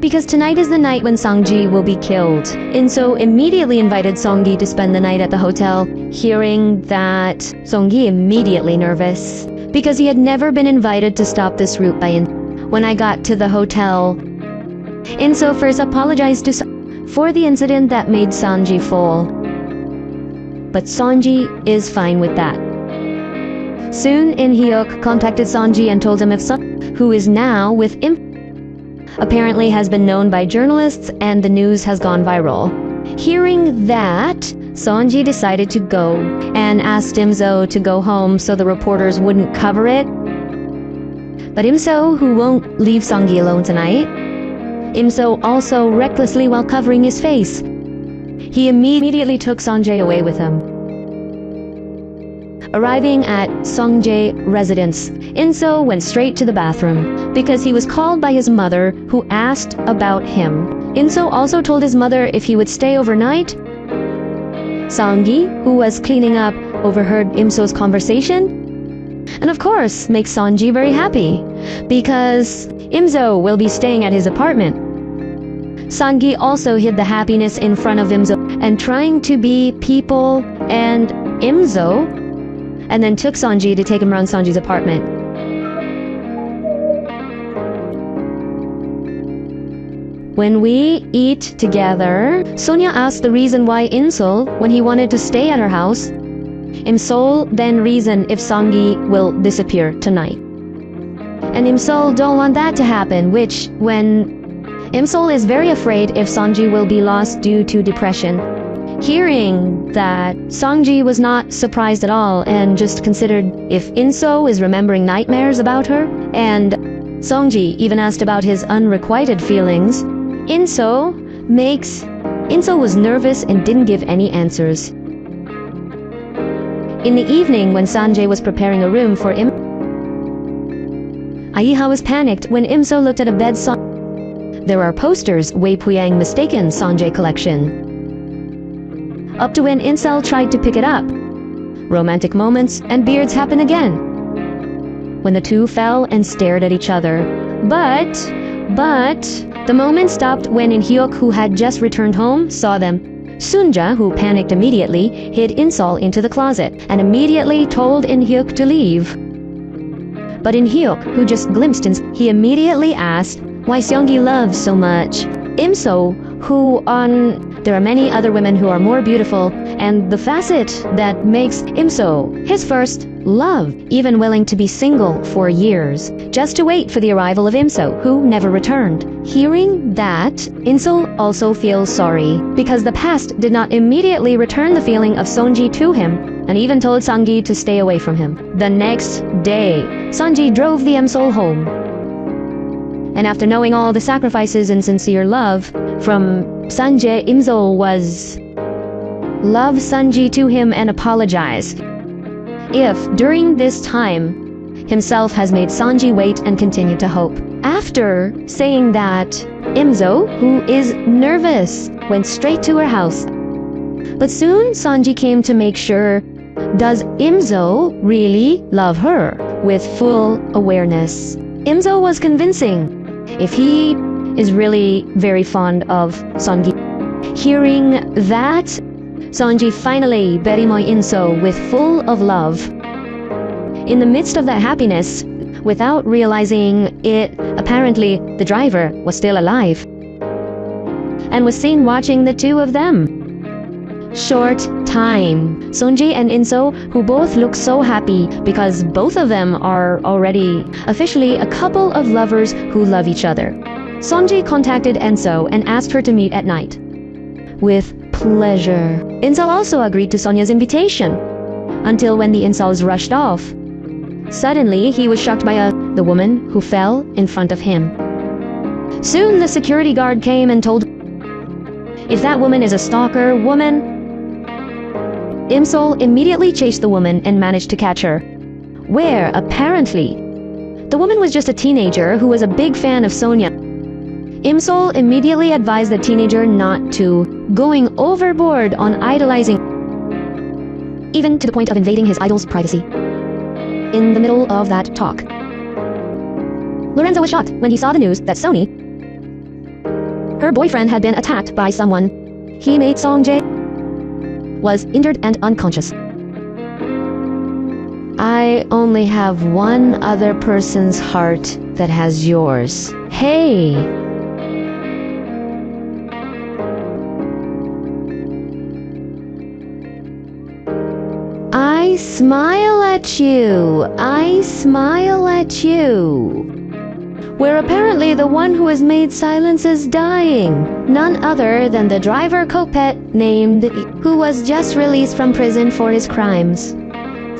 because tonight is the night when Songji will be killed. Inso immediately invited Songgi to spend the night at the hotel. Hearing that, Songgi immediately nervous, because he had never been invited to stop this route by When I got to the hotel, Inso first apologized to for the incident that made Sonji fall. But Sonji is fine with that. Soon, In Hyuk contacted Sonji and told him if who is now with apparently has been known by journalists and the news has gone viral. Hearing that, Sonji decided to go and asked Imso to go home so the reporters wouldn't cover it. But Imso, who won't leave Songi alone tonight, Imso also recklessly while covering his face. He immediately took Sonjae away with him. Arriving at Songjae residence, Inso went straight to the bathroom because he was called by his mother, who asked about him. Inso also told his mother if he would stay overnight. Songgi, who was cleaning up, overheard Imso's conversation, and of course makes Sonji very happy because Imso will be staying at his apartment. Songgi also hid the happiness in front of Imso and trying to be people and Imso, and then took Sonji to take him around Sonji's apartment. When we eat together, Sonia asked the reason why Insol, when he wanted to stay at her house. Imsol then reasoned if Songi will disappear tonight. And Imsol don't want that to happen, which when Imsol is very afraid if Sonji will be lost due to depression. Hearing that, Songji was not surprised at all and just considered if Inso is remembering nightmares about her, and Songji even asked about his unrequited feelings. Inso was nervous and didn't give any answers. In the evening, when Sanjay was preparing a room for Aiha was panicked when Imso looked at a bed. There are posters Wei Puyang mistaken Sanjay collection. Up to when Insel tried to pick it up. Romantic moments and beards happen again. When the two fell and stared at each other. But the moment stopped when In Hyuk, who had just returned home, saw them. Sunja, who panicked immediately, hid Insol into the closet and immediately told In Hyuk to leave. But In Hyuk, who just glimpsed he immediately asked why Seonggi loves so much Imso, there are many other women who are more beautiful, and the facet that makes Imso his first love, even willing to be single for years, just to wait for the arrival of Imso, who never returned. Hearing that, Inso also feels sorry, because the past did not immediately return the feeling of Sonji to him, and even told Sanggi to stay away from him. The next day, Sonji drove the Imso home. And after knowing all the sacrifices and sincere love from Sanjay, Imso was love Sanji to him and apologized if during this time himself has made Sanji wait and continue to hope. After saying that, Imso, who is nervous, went straight to her house. But soon Sanji came to make sure, does Imso really love her? With full awareness, Imso was convincing if he is really very fond of Songi. Hearing that, Sonji finally berimoy Inso with full of love. In the midst of that happiness, without realizing it, apparently the driver was still alive and was seen watching the two of them. Short time, Sonji and Inso, who both look so happy because both of them are already officially a couple of lovers who love each other. Sonji contacted Enso and asked her to meet at night. With pleasure. Insol also agreed to Sonya's invitation, until when the insols rushed off. Suddenly, he was shocked by the woman who fell in front of him. Soon the security guard came and told, if that woman is a stalker woman. Imsol immediately chased the woman and managed to catch her, where apparently the woman was just a teenager who was a big fan of Sonya. Imsol immediately advised the teenager not to going overboard on idolizing, even to the point of invading his idol's privacy. In the middle of that talk, Lorenzo was shocked when he saw the news that Sony, her boyfriend, had been attacked by someone. He made Song Jae was injured and unconscious. I only have one other person's heart that has yours. Hey! I smile at you. I smile at you. Where apparently the one who has made silence is dying. None other than the driver co-pet named who was just released from prison for his crimes.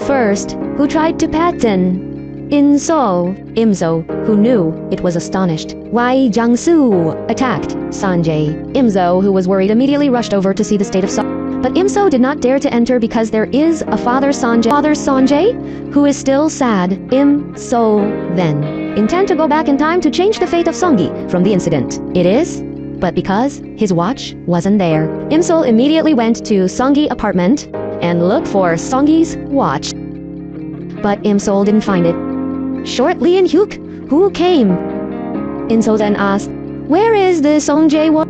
First, who tried to pattern Insol, Imzo, who knew it was astonished. Why Jang-soo attacked Sanjay. Imzo, who was worried, immediately rushed over to see the state of Song. But Imso did not dare to enter because there is a father Sanjay, who is still sad. Imso then intend to go back in time to change the fate of Songi from the incident. It is, but because his watch wasn't there. Imsol immediately went to Songi apartment and looked for Songi's watch. But Imsol didn't find it. Shortly in Hyuk, who came? Insol then asked, where is the Songjae watch?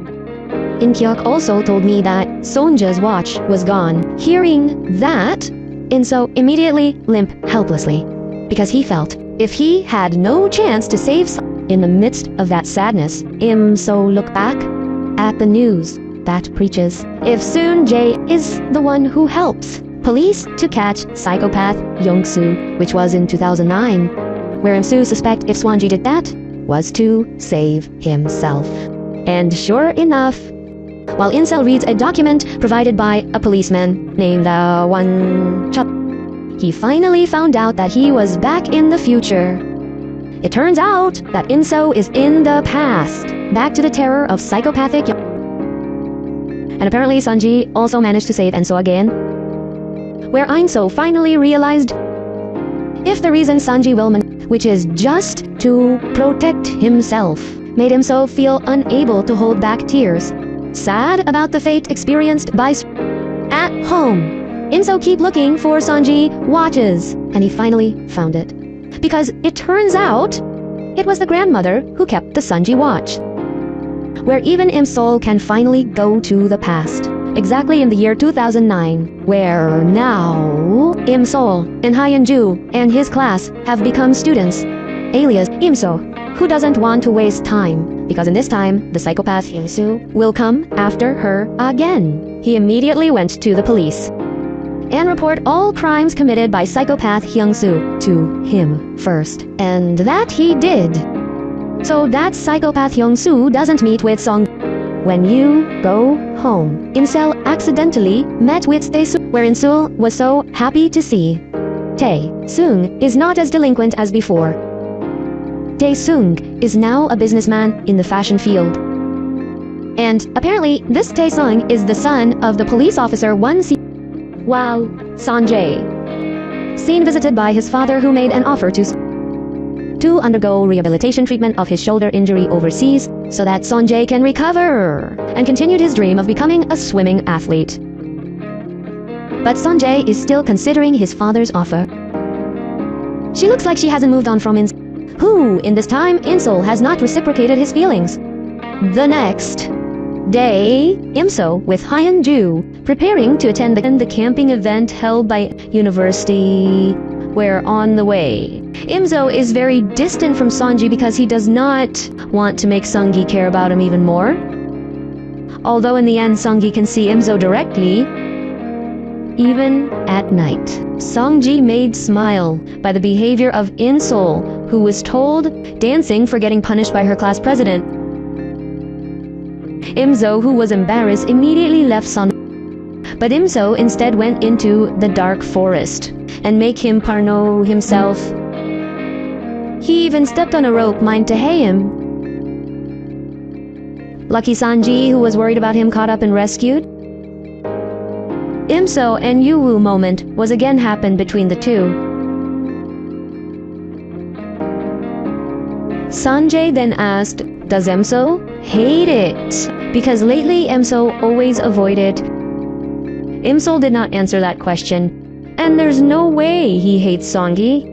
In-kyuk also told me that Sonja's watch was gone. Hearing that, Inso immediately limped helplessly, because he felt if he had no chance to save in the midst of that sadness, Imso looked back at the news that preaches if Sun Jae is the one who helps police to catch psychopath Young-soo, which was in 2009, where Imsoo suspect if Swanji did that was to save himself. And sure enough, while Incel reads a document provided by a policeman named Wan Chup, he finally found out that he was back in the future. It turns out that Inso is in the past, back to the terror of psychopathic. And apparently Sanji also managed to save Enso again, where Inso finally realized if the reason Sanji Willman, which is just to protect himself, made Inso feel unable to hold back tears, sad about the fate experienced by at home. Inso keep looking for Sanji watches, and he finally found it. Because it turns out, it was the grandmother who kept the Sanji watch. Where even Imsol can finally go to the past. Exactly in the year 2009, where now Imsol and Hyunju and his class have become students, alias Imso, who doesn't want to waste time, because in this time, the psychopath Hyunsu will come after her again. He immediately went to the police and report all crimes committed by psychopath Hyung-soo to him first. And that he did. So that psychopath Hyung-soo doesn't meet with Song. When you go home, Incel accidentally met with Tae-sung, where Insul was so happy to see. Tae-sung is not as delinquent as before. Tae-sung is now a businessman in the fashion field. And apparently, this Tae-sung is the son of the police officer Wow, Sanjay. Seen visited by his father, who made an offer to undergo rehabilitation treatment of his shoulder injury overseas so that Sanjay can recover and continued his dream of becoming a swimming athlete. But Sanjay is still considering his father's offer. She looks like she hasn't moved on from Insol, who in this time Insol has not reciprocated his feelings. The next day, Imso with Hyunju preparing to attend the camping event held by university, where on the way, Imso is very distant from Sanji because he does not want to make Sungi care about him even more. Although in the end Sungi can see Imso directly, even at night. Sungji made smile by the behavior of Insol, who was told dancing for getting punished by her class president. Imzo, who was embarrassed, immediately left Sun. But Imso instead went into the dark forest and make him parno himself. He even stepped on a rope meant to hang him. Lucky Sanji, who was worried about him, caught up and rescued. Imso and Yuwoo moment was again happened between the two. Sanjay then asked, "Does Imso hate it?" Because lately Imso always avoided. Imso did not answer that question, and there's no way he hates Songi.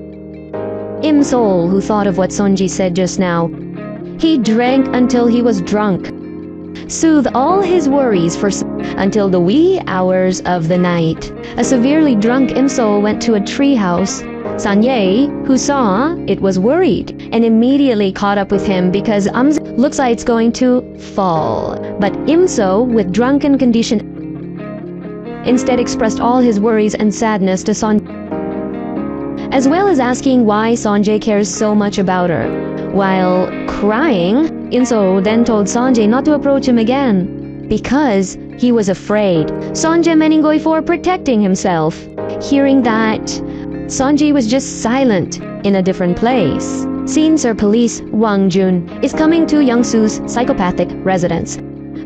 Imsol, who thought of what Sonji said just now, he drank until he was drunk, soothed all his worries until the wee hours of the night. A severely drunk Imsol went to a treehouse. Sanye, who saw it, was worried and immediately caught up with him because looks like it's going to fall. But Imso, with drunken condition, instead expressed all his worries and sadness to Sanjay, as well as asking why Sanjay cares so much about her. While crying, Imso then told Sanjay not to approach him again because he was afraid. Sanjay meningoy for protecting himself. Hearing that, Sanjay was just silent in a different place. Scene Sir Police Wang Jun is coming to Youngsu's psychopathic residence.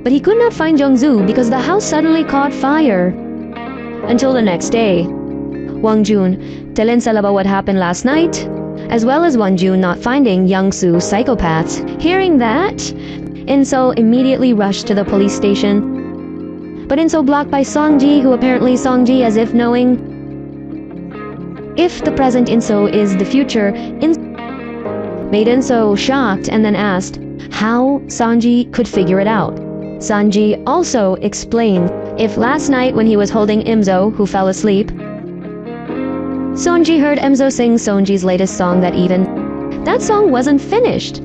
But he could not find Youngsu because the house suddenly caught fire. Until the next day, Wang Jun telling Salaba what happened last night, as well as Wang Jun not finding Youngsu's psychopaths. Hearing that, Inso immediately rushed to the police station. But Inso blocked by Songji, who apparently Songji as if knowing if the present Inso is the future, made Inso shocked and then asked how Sanji could figure it out. Sanji also explained if last night when he was holding Imzo, who fell asleep, Sonji heard Imzo sing Sonji's latest song that even that song wasn't finished.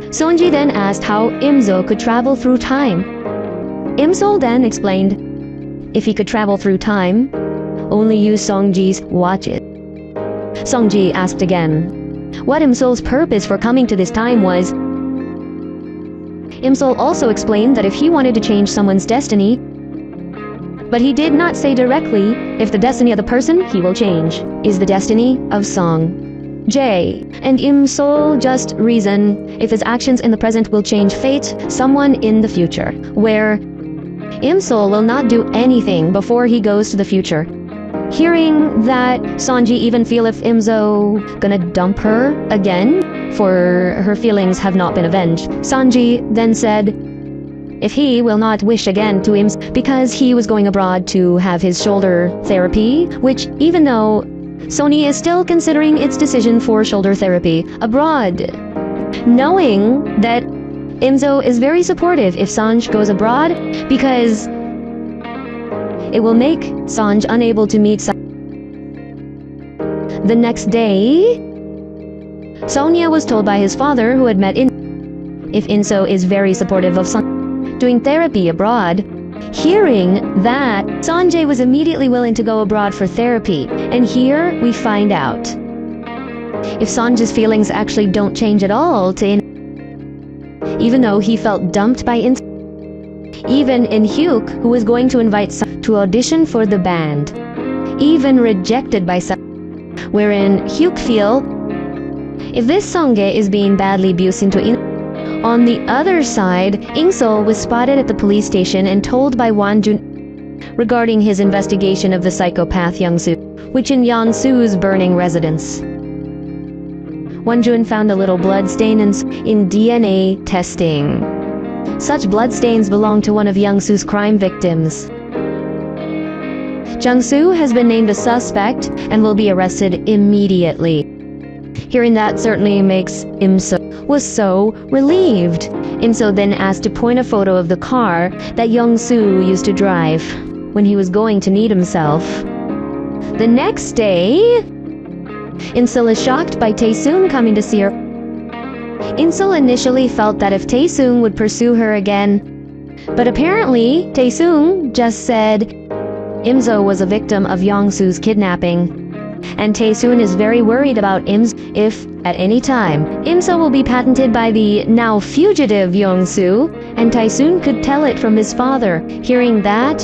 Sonji then asked how Imzo could travel through time. Imzo then explained if he could travel through time, only use Songji's watch it. Songji asked again what Imsol's purpose for coming to this time was. Imsol also explained that if he wanted to change someone's destiny, but he did not say directly if the destiny of the person he will change is the destiny of Song Jae, and Imsol just reason if his actions in the present will change fate someone in the future, where Imsol will not do anything before he goes to the future. Hearing that, Sanji even feel if Imzo gonna dump her again, for her feelings have not been avenged. Sanji then said if he will not wish again to Ims because he was going abroad to have his shoulder therapy, which even though Sony is still considering its decision for shoulder therapy abroad, knowing that Imzo is very supportive if Sanj goes abroad because it will make Sanj unable to meet the next day. Sonia was told by his father, who had met if Inso is very supportive of Sanj doing therapy abroad. Hearing that, Sanjay was immediately willing to go abroad for therapy, and here we find out if Sanjay's feelings actually don't change at all to even though he felt dumped by even in Hyuk, who was going to invite Sang to audition for the band, even rejected by Sang, wherein Hyuk feel if this Songye is being badly abused into On the other side, Ingsol was spotted at the police station and told by Wanjun regarding his investigation of the psychopath Youngsu, which in Yangsu's burning residence. Wanjun found a little blood stain in DNA testing. Such bloodstains belong to one of Youngsu's crime victims. Jungsu has been named a suspect and will be arrested immediately. Hearing that certainly makes Imso was so relieved. Imso then asked to point a photo of the car that Youngsu used to drive when he was going to meet himself. The next day, Insul is shocked by Taesoon coming to see her. Insul initially felt that if Taesoon would pursue her again, but apparently Taesoon just said Imso was a victim of Youngsu's kidnapping, and Taesoon is very worried about if at any time Imso will be patented by the now fugitive Youngsu, and Taesoon could tell it from his father. Hearing that,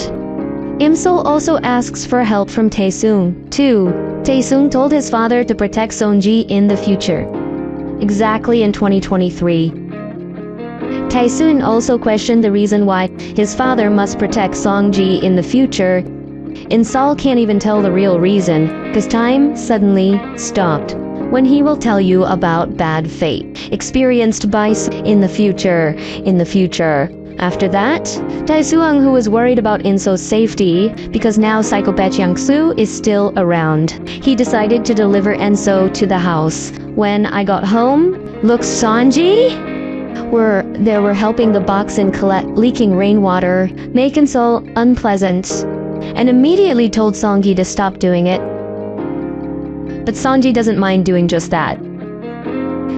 Im-sol also asks for help from Tae-sung, too. Tae-sung told his father to protect Song-ji in the future. Exactly in 2023. Tae-sung also questioned the reason why his father must protect Song-ji in the future. In-sol can't even tell the real reason, because time suddenly stopped. When he will tell you about bad fate experienced by in the future. After that, Tae-sung, who was worried about In-so's safety because now psychopath Yang-soo is still around, he decided to deliver In-so to the house. When I got home, look, Song-ji were helping the boxin collect leaking rainwater, make In-so unpleasant, and immediately told Song-ji to stop doing it. But Song-ji doesn't mind doing just that.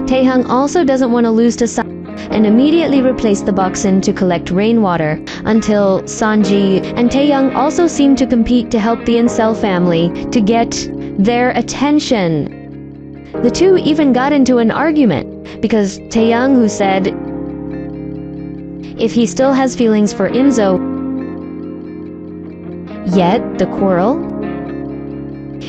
Tae-hung also doesn't want to lose to Song and immediately replaced the boxin to collect rainwater, until Song-ji and Tae-hung also seem to compete to help the incel family to get their attention. The two even got into an argument, because Tae-hung, who said if he still has feelings for Im-so, yet the quarrel,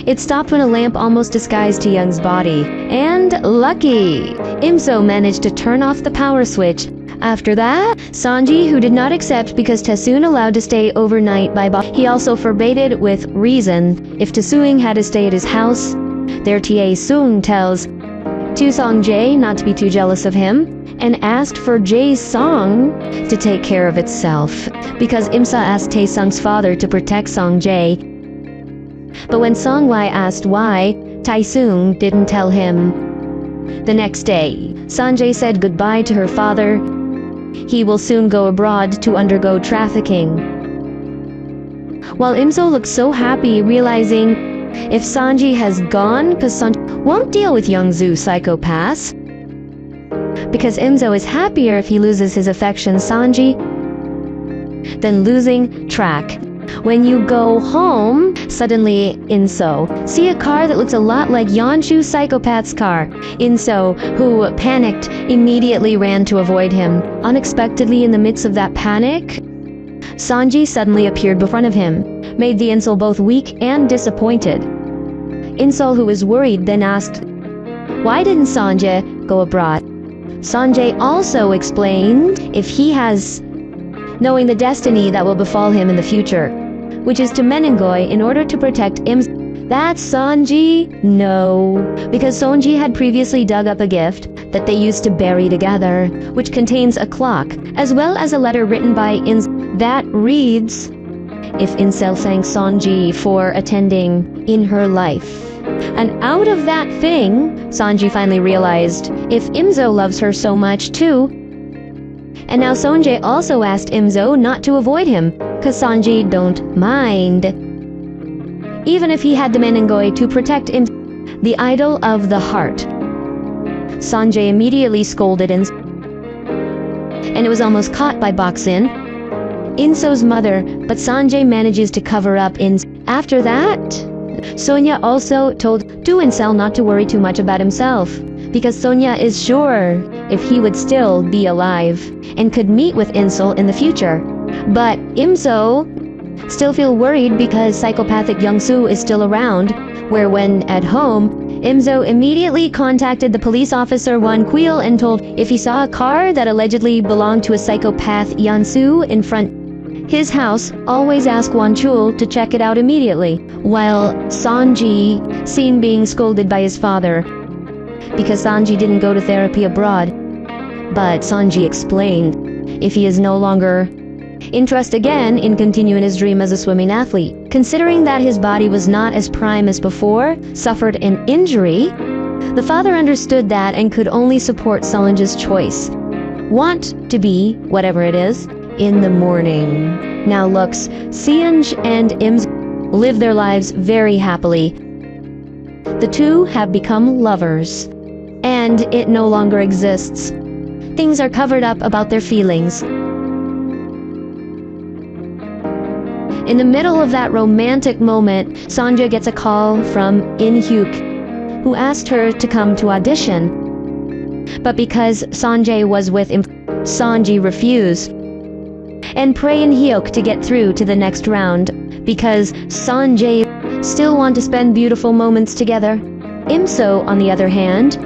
it stopped when a lamp almost disguised Tae-young's body. And lucky! Im-so managed to turn off the power switch. After that, Song-ji, who did not accept because Tae-sung allowed to stay overnight by he also forbade with reason if Tae-sung had to stay at his house. There Tae-sung tells to Song Jae not to be too jealous of him, and asked for Jae's song to take care of itself, because Im-so asked Tae-sung's father to protect Song Jae. But when Song Wai asked why, Tae-sung didn't tell him. The next day, Sanjay said goodbye to her father. He will soon go abroad to undergo trafficking. While Im-so looked so happy, realizing if Sanji has gone, because Sanji won't deal with Young-soo psychopaths. Because Im-so is happier if he loses his affection Sanji than losing track. When you go home, suddenly In-so see a car that looks a lot like Yeon-soo psychopath's car. In-so, who panicked, immediately ran to avoid him. Unexpectedly, in the midst of that panic, Sanji suddenly appeared before of him, made the In-so both weak and disappointed. In-so, who was worried, then asked, why didn't Sanjay go abroad? Sanjay also explained if he has knowing the destiny that will befall him in the future, which is to Menengoy in order to protect Im. That's Sanji? No, because Sonji had previously dug up a gift that they used to bury together, which contains a clock, as well as a letter written by In that reads, if Incel thanks Sonji for attending in her life. And out of that thing, Sanji finally realized if Imzo loves her so much too. And now Sonjae also asked Imzo not to avoid him, cause Sanji don't mind. Even if he had the Menengoy to protect Imzo, the idol of the heart. Sanjay immediately scolded and it was almost caught by Boksin, Inso's mother, but Sanjay manages to cover up In. After that, Sonia also told Incel not to worry too much about himself, because Sonia is sure if he would still be alive and could meet with Incel in the future. But Imso still feel worried because psychopathic Young-soo is still around, where when at home, Imzo immediately contacted the police officer Won Kwil and told if he saw a car that allegedly belonged to a psychopath Yeon-soo in front his house, always ask Won Chul to check it out immediately. While Sanji seen being scolded by his father because Sanji didn't go to therapy abroad. But Sanji explained if he is no longer interested again in continuing his dream as a swimming athlete, considering that his body was not as prime as before, suffered an injury, the father understood that and could only support Sanji's choice. Want to be, whatever it is, in the morning. Now looks, Seonj and Im live their lives very happily. The two have become lovers, and it no longer exists. Things are covered up about their feelings. In the middle of that romantic moment, Sonja gets a call from In Hyuk, who asked her to come to audition. But because Sanjay was with him, Sanji refused, and pray In Hyuk to get through to the next round. because Sun Jae still want to spend beautiful moments together. Im-so, on the other hand,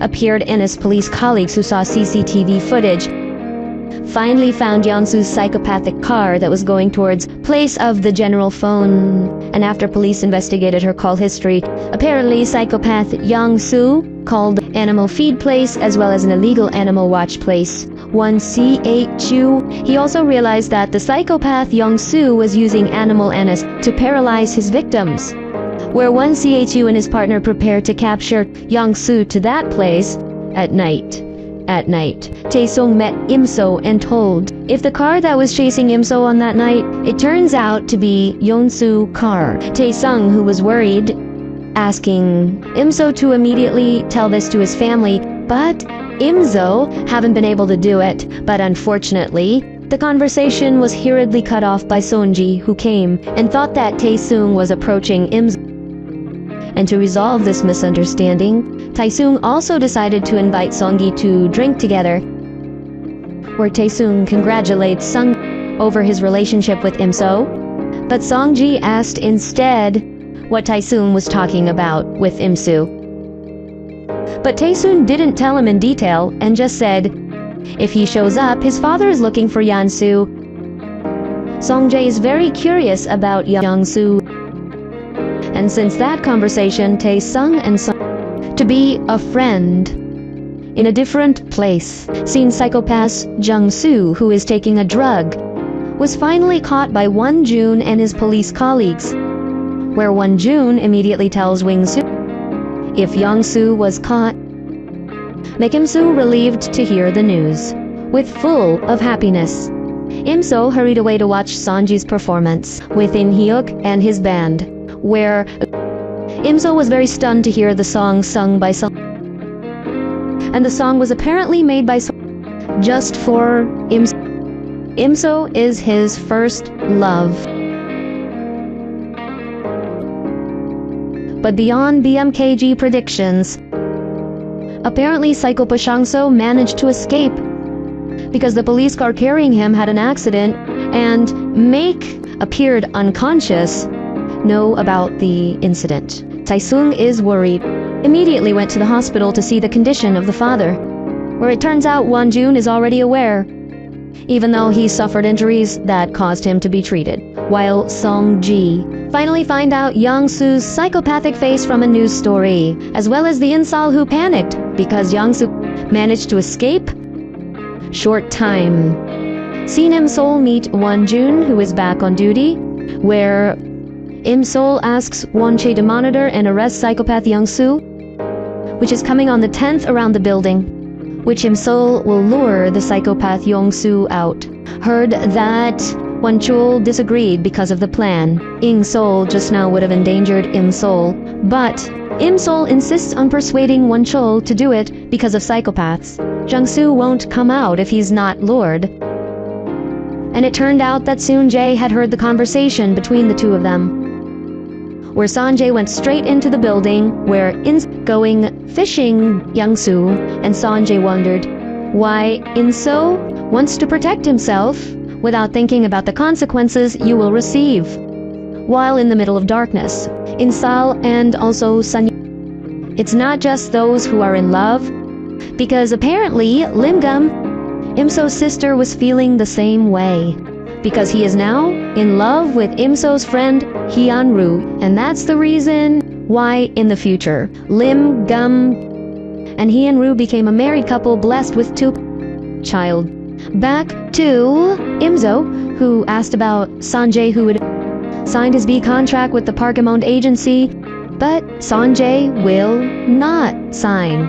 appeared in his police colleagues who saw CCTV footage, finally found Yeon-soo's psychopathic car that was going towards place of the general phone. And after police investigated her call history, apparently psychopath Yeon-soo called animal feed place as well as an illegal animal watch place, 1CHU. He also realized that the psychopath Yeon-soo was using animal anas to paralyze his victims, where 1CHU and his partner prepared to capture Yeon-soo to that place at night. Tae-sung met Im-so and told if the car that was chasing Im-so on that night, it turns out to be Yeon-soo's car. Tae-sung, who was worried, asking Im-so to immediately tell this to his family, but Im-so haven't been able to do it. But unfortunately, the conversation was hurriedly cut off by Seonji, who came and thought that Tae-sung was approaching Im-so. And to resolve this misunderstanding, Tae-sung also decided to invite Seongi to drink together, where Tae-sung congratulates Sung over his relationship with Im-so, but Seonji asked instead what Tae-sung was talking about with Im-soo. But Tae-sung didn't tell him in detail and just said, if he shows up, his father is looking for Yeon-soo. Song-jae is very curious about Yeon-soo. And since that conversation, Tae-sung and Sung to be a friend in a different place. Seen psychopath Jung-soo, who is taking a drug, was finally caught by Won-jun and his police colleagues, where Won-jun immediately tells Wing-soo if Yeon-soo was caught, make Im-soo relieved to hear the news, with full of happiness. Im-so hurried away to watch Seonji's performance with In Hyuk and his band, where Im-so was very stunned to hear the song sung by Sung. And the song was apparently made by Sung just for Im-so. Im-so is his first love. But beyond BMKG predictions, apparently psychopath Jung-soo managed to escape because the police car carrying him had an accident and Make appeared unconscious know about the incident. Tae-sung is worried. Immediately went to the hospital to see the condition of the father, where it turns out Won-jun is already aware, even though he suffered injuries that caused him to be treated. While Song-ji finally find out Yeon-soo's psychopathic face from a news story, as well as the incel who panicked because Yeon-soo managed to escape. Short time. Seen Im-sol meet Won-jun, who is back on duty, where Im-sol asks Won-chae to monitor and arrest psychopath Yeon-soo, which is coming on the 10th around the building, which Im-sol will lure the psychopath Yeon-soo out. Heard that Won-chul disagreed because of the plan. Im-sol just now would have endangered Im-sol, but Im-sol insists on persuading Won-chul to do it because of psychopaths. Jung-soo won't come out if he's not lured. And it turned out that Seon-jae had heard the conversation between the two of them, where Seon-jae went straight into the building where In's going fishing Yeon-soo, and Seon-jae wondered why In-so wants to protect himself without thinking about the consequences you will receive. While in the middle of darkness, In-sal and also Sun, it's not just those who are in love, because apparently Lim-gum, Im-so's sister, was feeling the same way, because he is now in love with Im-so's friend Hyun-ru, and that's the reason why in the future Lim-gum and Hyun-ru became a married couple blessed with 2 child. Back to Im-so, who asked about Seon-jae, who had signed his B contract with the Park-Amon agency, but Seon-jae will not sign.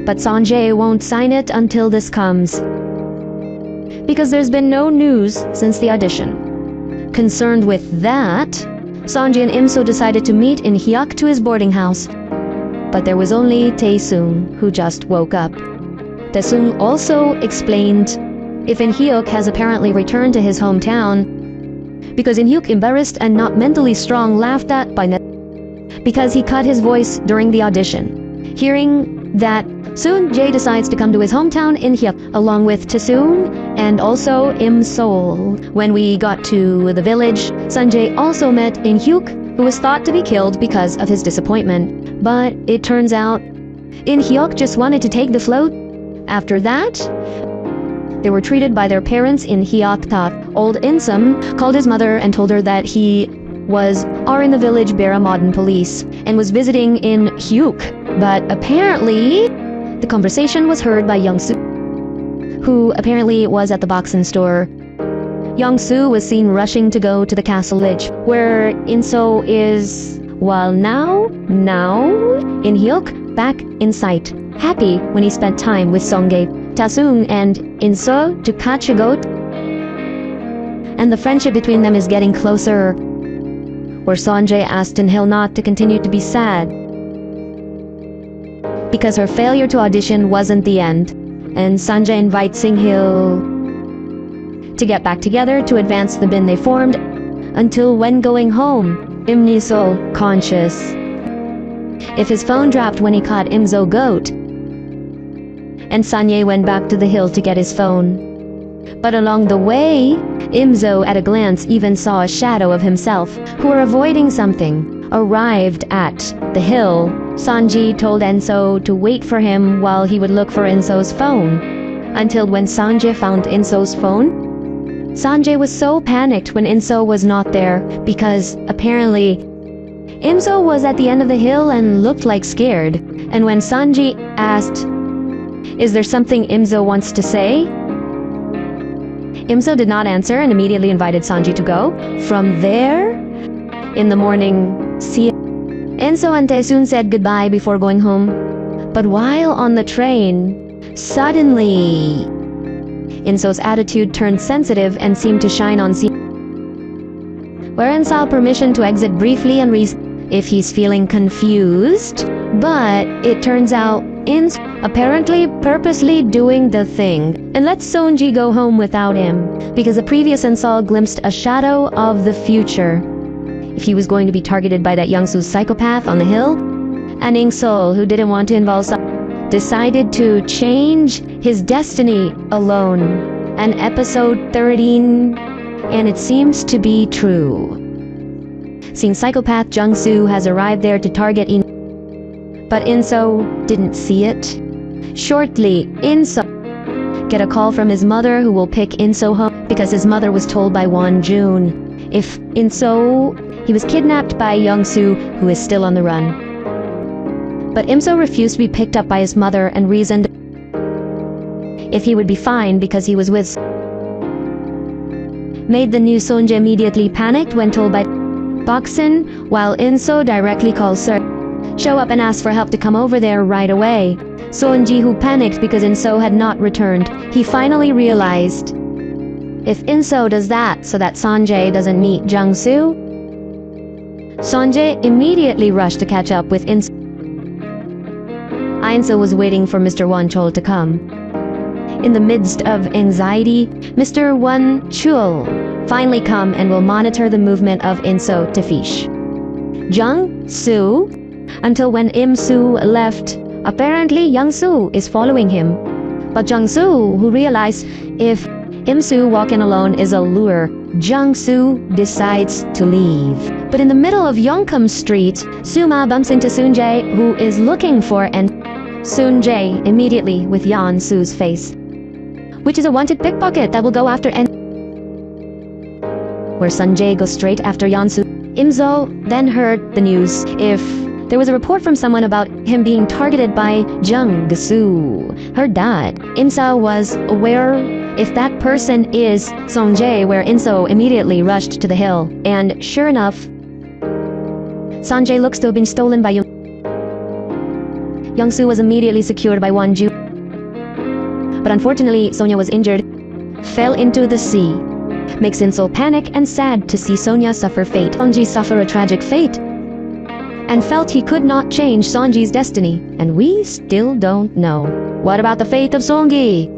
But Seon-jae won't sign it until this comes, because there's been no news since the audition. Concerned with that, Seon-jae and Im-so decided to meet in Hyuk to his boarding house. But there was only Tae-sung, who just woke up. Tae-sung also explained if In Hyuk has apparently returned to his hometown, because In Hyuk, embarrassed and not mentally strong, laughed at by because he cut his voice during the audition. Hearing that, Seon-jae decides to come to his hometown in Hyuk along with Tae-sung and also Im Sol. When we got to the village, Sun Jae also met In Hyuk, who was thought to be killed because of his disappointment. But it turns out In Hyuk just wanted to take the float. After that, they were treated by their parents in Hyuk Tak. Old Insum called his mother and told her that he are in the village Baramadon police and was visiting in Hyuk. But apparently, the conversation was heard by Young Soo, who apparently was at the boxing store. Young Soo was seen rushing to go to the castle village, where Inso is, while now, In Hyuk, back in sight, happy when he spent time with Songgae, Tasung and Inso to catch a goat. And the friendship between them is getting closer, where Sonjae asked In Hil not to continue to be sad, because her failure to audition wasn't the end, and Sanjay invites In Hil to get back together to advance the bin they formed, until when going home, Im Nisol, conscious. If his phone dropped when he caught Imzo goat, and Sanye went back to the hill to get his phone. But along the way, Imzo at a glance even saw a shadow of himself, who were avoiding something. Arrived at the hill, Sanji told Enso to wait for him while he would look for Inso's phone. Until when Sanjay found Inso's phone, Sanjay was so panicked when Inso was not there, because apparently Imso was at the end of the hill and looked like scared. And when Sanji asked, "Is there something Imso wants to say?" Imso did not answer and immediately invited Sanji to go. From there, in the morning, Enso and Taesun said goodbye before going home. But while on the train, suddenly, Inso's attitude turned sensitive and seemed to shine on wherein sought permission to exit briefly and if he's feeling confused. But it turns out Inso apparently purposely doing the thing and let Sonji go home without him, because the previous Insol glimpsed a shadow of the future. If he was going to be targeted by that Youngsu's psychopath on the hill, and Ingsol, who didn't want to involve decided to change his destiny alone. And episode 13, and it seems to be true. Seeing psychopath Jungsu has arrived there to target but Inso didn't see it. Shortly, Inso get a call from his mother, who will pick Inso home because his mother was told by Won-jun if he was kidnapped by Youngsu, who is still on the run. But Imso refused to be picked up by his mother and reasoned if he would be fine because he was with made the new Sonja immediately panicked when told by Boxin, while Inso directly called Sir show up and asked for help to come over there right away. Sonji, who panicked because Inso had not returned, he finally realized if Inso does that so that Sanjay doesn't meet Jungsu, Sanjay immediately rushed to catch up with Inso. Inso was waiting for Mr. Won Chol to come. In the midst of anxiety, Mr. Won Chul finally come and will monitor the movement of Inso to Fish. Jung-soo, until when Im-soo left, apparently Young-soo is following him. But Jung-soo, who realized if Im-soo walking alone is a lure, Jung-soo decides to leave. But in the middle of Yongkam Street, Suma bumps into Sun Jae, who is looking for and Sun Jae immediately with Yeon Soo's face, which is a wanted pickpocket that will go after where Sun Jae goes straight after Yeon Soo. Imzo then heard the news if there was a report from someone about him being targeted by Jung Gasu, her dad. Imsa was aware if that person is Song Jae, where Inso immediately rushed to the hill. And sure enough, Sanjay looks to have been stolen by Youngsu was immediately secured by Wonju. But unfortunately, Sonia was injured, fell into the sea. Makes Inso panic and sad to see Sonia suffer fate. Sonji suffer a tragic fate, and felt he could not change Sonji's destiny. And we still don't know. What about the fate of Songi?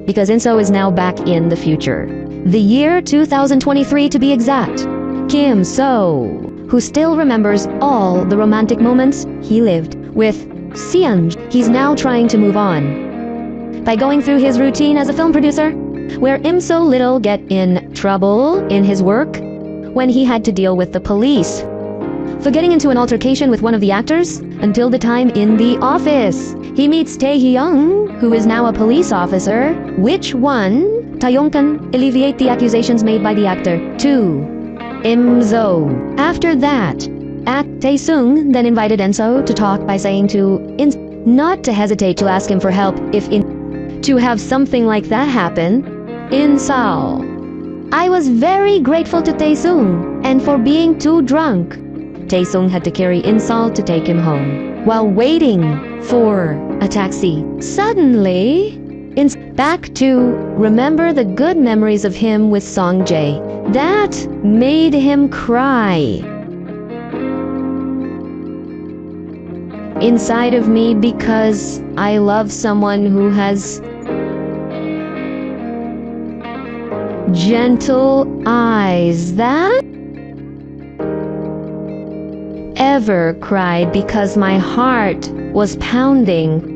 Because Inso is now back in the future. The year 2023 to be exact. Kim So, who still remembers all the romantic moments he lived with Seung. He's now trying to move on by going through his routine as a film producer, where Im-so little get in trouble in his work when he had to deal with the police, for getting into an altercation with one of the actors, until the time in the office. He meets Tae Hee-young, who is now a police officer, which one, Taeyong can alleviate the accusations made by the actor to Im-so. After that, Tae-sung then invited In-so to talk by saying to In not to hesitate to ask him for help if to have something like that happen. In-so, I was very grateful to Tae-sung, and for being too drunk, Tae-sung had to carry In-so to take him home. While waiting for a taxi, suddenly, back to remember the good memories of him with Song Jae. That made him cry inside of me, because I love someone who has gentle eyes that ever cried because my heart was pounding.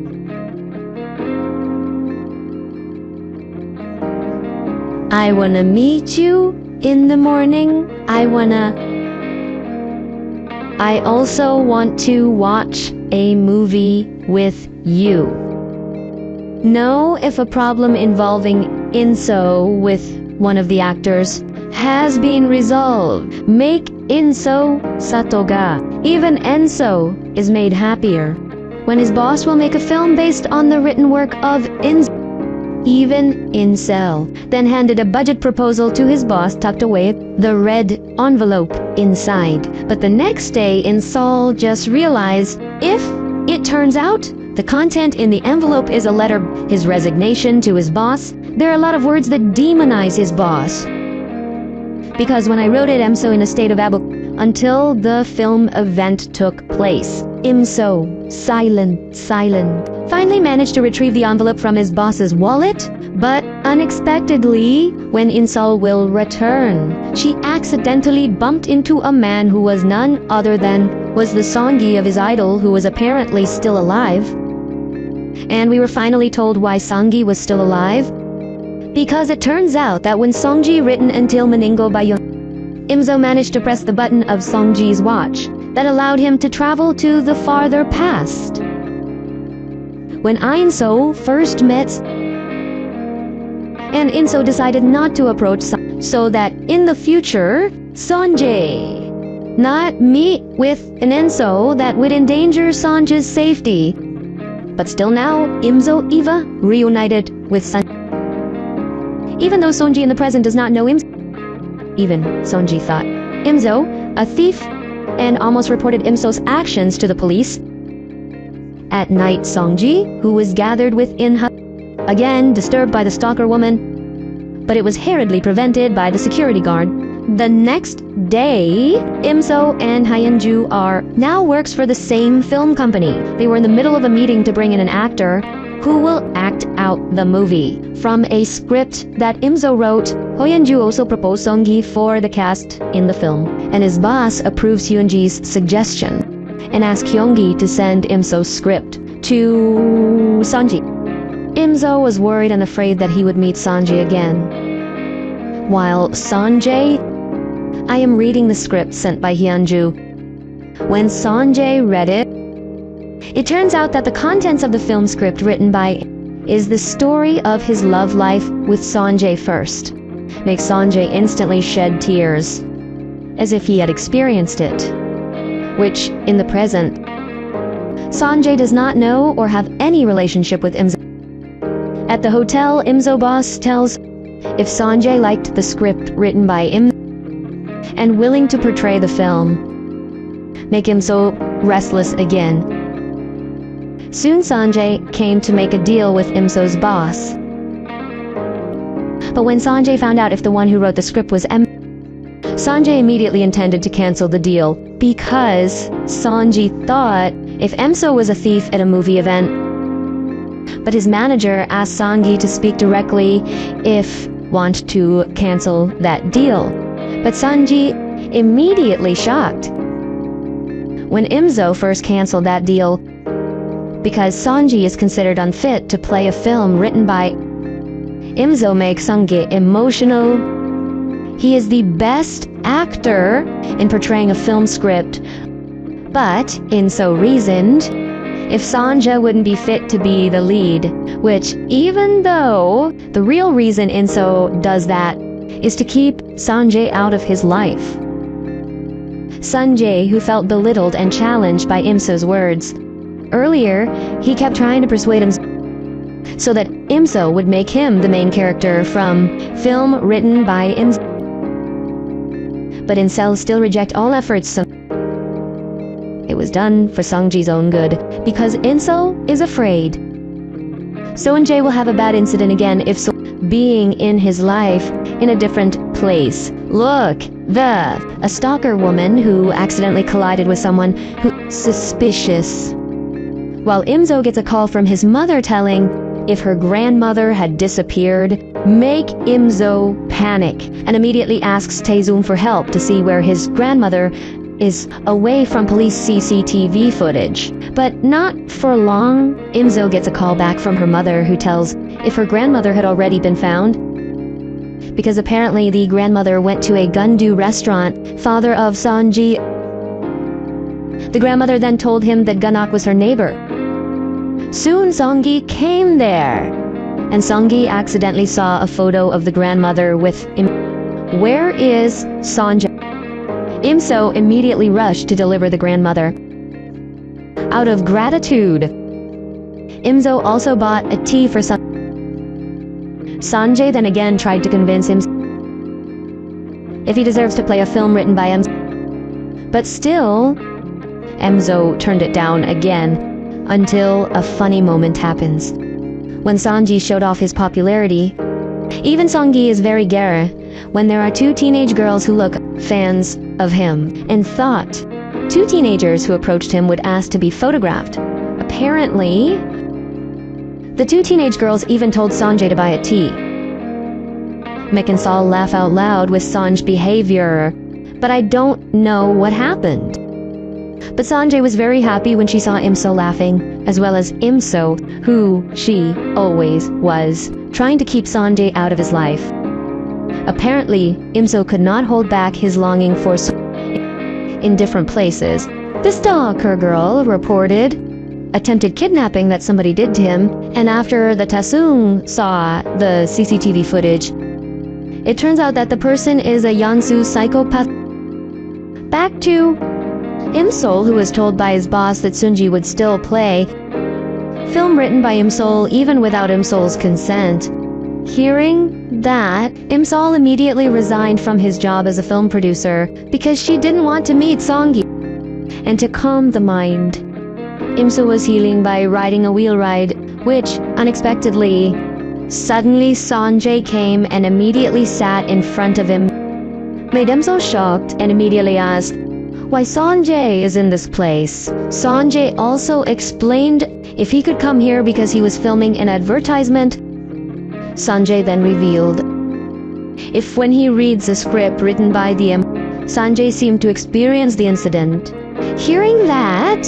I wanna meet you in the morning. I also want to watch a movie with you. Know if a problem involving In-so with one of the actors has been resolved. Make In-so satoga. Even En-so is made happier when his boss will make a film based on the written work of In-so. Even In-so then handed a budget proposal to his boss tucked away the red envelope inside. But the next day, In-so just realized if it turns out the content in the envelope is a letter, his resignation to his boss, there are a lot of words that demonize his boss. Because when I wrote it, Im-so in a state of until the film event took place. Im-so, silent, finally managed to retrieve the envelope from his boss's wallet, but unexpectedly, when In-so will return, she accidentally bumped into a man who was none other than was the Songi of his idol, who was apparently still alive. And we were finally told why Songi was still alive. Because it turns out that when Songji written until Maningo Byeon, Im-so managed to press the button of Songji's watch that allowed him to travel to the farther past. When In-so first met, and In-so decided not to approach so that in the future, Jae not meet with an In-so that would endanger Sonja's safety. But still now, Im-so Eva reunited with Sun. Even though Sonji in the present does not know Im-so, even Sonji thought Im-so a thief and almost reported Im-so's actions to the police. At night, Songji, who was gathered within again disturbed by the stalker woman, but it was hurriedly prevented by the security guard. The next day, Im-so and Hyunju are now works for the same film company. They were in the middle of a meeting to bring in an actor who will act out the movie. From a script that Im-so wrote, Hyunju also proposed Songgi for the cast in the film, and his boss approves Hyunji's suggestion and asks Hyungi to send Im-so's script to Sonji. Im-so was worried and afraid that he would meet Sonji again. While Sonjae, I am reading the script sent by Hyunju. When Sonjae read it, it turns out that the contents of the film script written by is the story of his love life with Sonjae first. Makes Sonjae instantly shed tears, as if he had experienced it. Which, in the present, Sonjae does not know or have any relationship with Im-so. At the hotel, Im-so boss tells if Sonjae liked the script written by Im and willing to portray the film, make Im-so restless again. Soon Sonjae came to make a deal with Im-so's boss. But when Sonjae found out if the one who wrote the script was Sonjae immediately intended to cancel the deal because Sonji thought if Im-so was a thief at a movie event. But his manager asked Songi to speak directly if want to cancel that deal. But Sonji immediately shocked when Im-so first canceled that deal because Sonji is considered unfit to play a film written by Imso makes Sung-gi emotional. He is the best actor in portraying a film script, but Inso reasoned if Sun Jae wouldn't be fit to be the lead, which even though the real reason Inso does that is to keep Sun Jae out of his life. Sun Jae, who felt belittled and challenged by Imso's words. Earlier, he kept trying to persuade him so that Imso would make him the main character from film written by Imso. But Incel still reject all efforts. So it was done for Sungji's own good, because Inso is afraid Sun Jae will have a bad incident again if so being in his life in a different place. Look, a stalker woman who accidentally collided with someone who suspicious. While Imso gets a call from his mother telling if her grandmother had disappeared, make Imso panic and immediately asks Taezoom for help to see where his grandmother is away from police CCTV footage. But not for long, Imso gets a call back from her mother who tells if her grandmother had already been found, because apparently the grandmother went to a Gundu restaurant, father of Sunji. The grandmother then told him that Ganak was her neighbor. Soon Songgi came there, and Songgi accidentally saw a photo of the grandmother with Where is Sun Jae? Imso immediately rushed to deliver the grandmother. Out of gratitude, Imso also bought a tea for Sanjay then again tried to convince him if he deserves to play a film written by Imso. But still, Imso turned it down again until a funny moment happens. When Sanji showed off his popularity, even Songgi is very gara when there are two teenage girls who look fans of him and thought two teenagers who approached him would ask to be photographed. Apparently, the two teenage girls even told Sanjay to buy a tea. Mick and Saul laugh out loud with Sanj's behavior, but I don't know what happened. But Sanjay was very happy when she saw Imso laughing, as well as Imso, who she always was, trying to keep Sanjay out of his life. Apparently, Imso could not hold back his longing for in different places. The stalker girl reported attempted kidnapping that somebody did to him, and after the Tasung saw the CCTV footage, it turns out that the person is a Yansu psychopath. Back to Imsol, who was told by his boss that Sunji would still play film written by Imsol even without Imsol's consent. Hearing that, Imsol immediately resigned from his job as a film producer because she didn't want to meet Songgi. And to calm the mind, Imso was healing by riding a wheel ride, which, unexpectedly, suddenly Sanjay came and immediately sat in front of him. Made Imso shocked and immediately asked why Sanjay is in this place. Sanjay also explained if he could come here because he was filming an advertisement. Sanjay then revealed if when he reads a script written by the Sanjay seemed to experience the incident. Hearing that,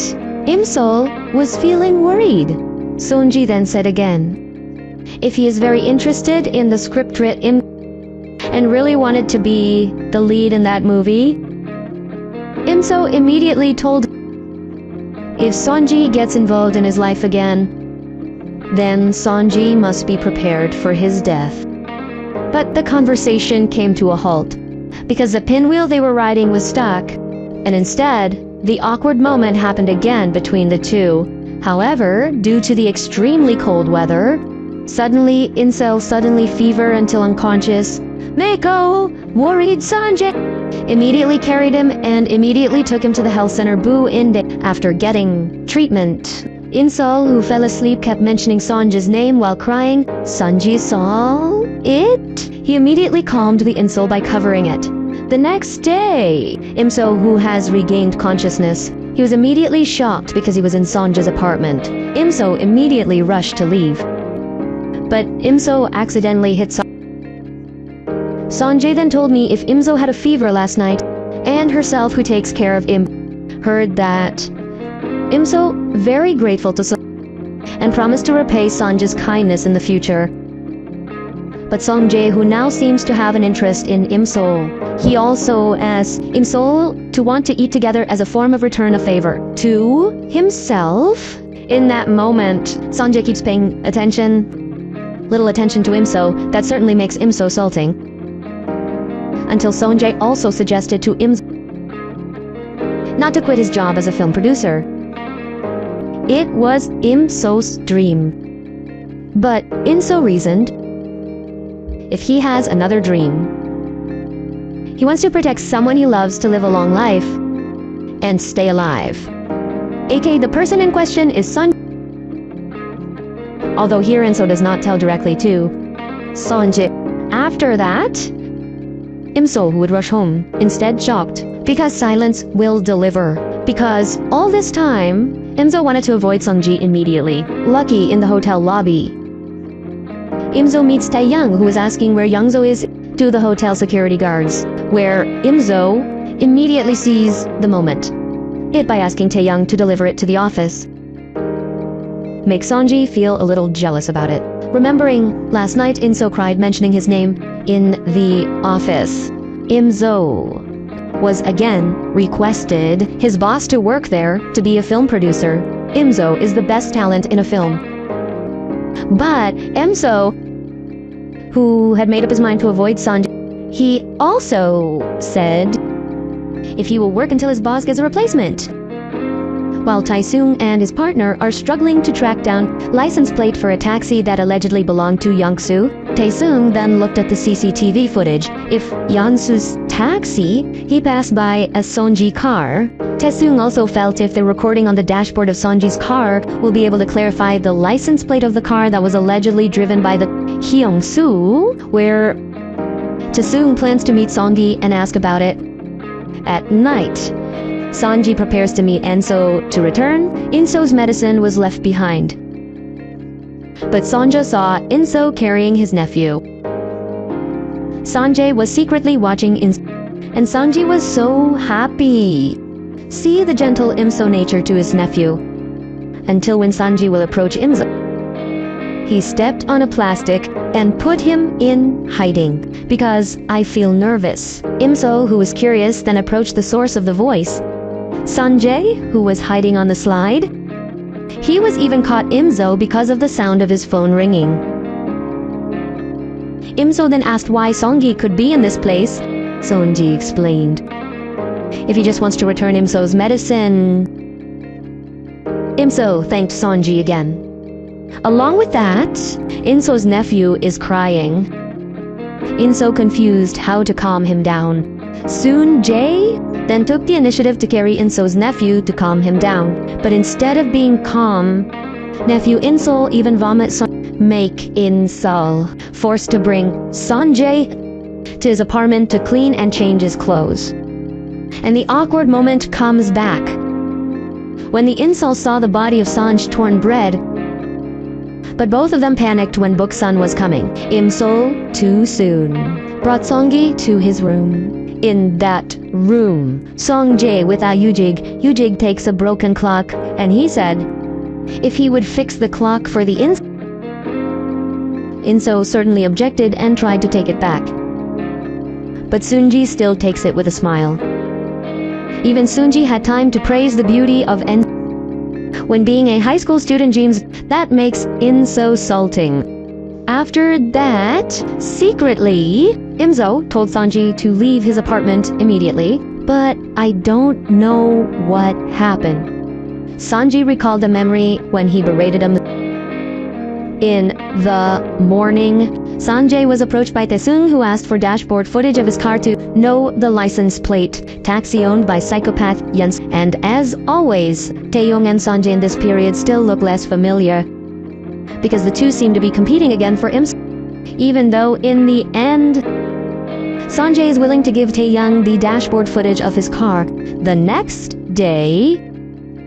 Imsol was feeling worried. Sunji then said again, if he is very interested in the script written and really wanted to be the lead in that movie, Imso immediately told if Sonji gets involved in his life again, then Sonji must be prepared for his death. But the conversation came to a halt because the pinwheel they were riding was stuck, and instead, the awkward moment happened again between the two. However, due to the extremely cold weather, suddenly fever until unconscious, Mako, worried Sanjay, immediately carried him and immediately took him to the health center Inde. After getting treatment, Insol, who fell asleep, kept mentioning Sanjay's name while crying, Sanji Sol? It? He immediately calmed the Insol by covering it. The next day, Imso, who has regained consciousness, he was immediately shocked because he was in Sanjay's apartment. Imso immediately rushed to leave. But Imso accidentally hit Sanjay then told me if Imso had a fever last night, and herself who takes care of heard that. Imso very grateful to and promised to repay Sanjay's kindness in the future. But Song Jae, who now seems to have an interest in Im Sol, he also asks Im Sol to want to eat together as a form of return of favor to himself. In that moment, Song Jae keeps paying little attention to Im So. That certainly makes Im So salting. Until Song Jae also suggested to Im not to quit his job as a film producer. It was Im So's dream. But In So reasoned, if he has another dream, he wants to protect someone he loves to live a long life and stay alive. aka the person in question is Sun. Although here In So does not tell directly to Song Jae. After that, Im So would rush home, instead shocked, because silence will deliver. Because all this time, Im So wanted to avoid Sung Ji immediately. Lucky in the hotel lobby, Im So meets Tae-young, who is asking where Young So is to the hotel security guards, where Im So immediately sees the moment, it by asking Tae-young to deliver it to the office. Makes Song-ji feel a little jealous about it. Remembering last night In So cried mentioning his name in the office. Im So was again requested his boss to work there to be a film producer. Im So is the best talent in a film. But Im So, who had made up his mind to avoid Sanjay, he also said if he will work until his boss gets a replacement. While Tae-sung and his partner are struggling to track down license plate for a taxi that allegedly belonged to Young-soo, Tae-sung then looked at the CCTV footage. If Young-soo's taxi, he passed by a Sonji car. Tae-sung also felt if the recording on the dashboard of Sonji's car will be able to clarify the license plate of the car that was allegedly driven by the Hyung-soo, where Tae-sung plans to meet Songi and ask about it. At night, Sanji prepares to meet In-so to return. In-so's medicine was left behind. But Sonja saw In-so carrying his nephew. Sanjay was secretly watching and Sanji was so happy. See the gentle In-so nature to his nephew. Until when Sanji will approach In-so, he stepped on a plastic and put him in hiding. Because I feel nervous. In-so, who was curious, then approached the source of the voice. Sanjay, who was hiding on the slide. He was even caught In-so because of the sound of his phone ringing. In-so then asked why Songi could be in this place. Sonji explained. If he just wants to return In-so's medicine. In-so thanked Sonji again. Along with that, In-so's nephew is crying. In-so confused how to calm him down. Soon Jae then took the initiative to carry In-so's nephew to calm him down. But instead of being calm, nephew In-so even vomits. Make In-so forced to bring Sanjay to his apartment to clean and change his clothes. And the awkward moment comes back when the In-so saw the body of Sanj torn bread. But both of them panicked when Buksun was coming. In-so, too soon, brought Songi to his room. In that room, Song Jae with Yujig. Yujig takes a broken clock, and he said if he would fix the clock for the In-so. In-so certainly objected and tried to take it back. But Sunji still takes it with a smile. Even Sunji had time to praise the beauty of when being a high school student dreams, that makes In-so salting. After that, secretly, In-so told Sanji to leave his apartment immediately, but I don't know what happened. Sanji recalled a memory when he berated him. In the morning, Sanjay was approached by Tae-sung, who asked for dashboard footage of his car to know the license plate. Taxi owned by psychopath Yuns. And as always, Tae-young and Sanjay in this period still look less familiar, because the two seem to be competing again for Im. Even though in the end, Sanjay is willing to give Tae-young the dashboard footage of his car. The next day,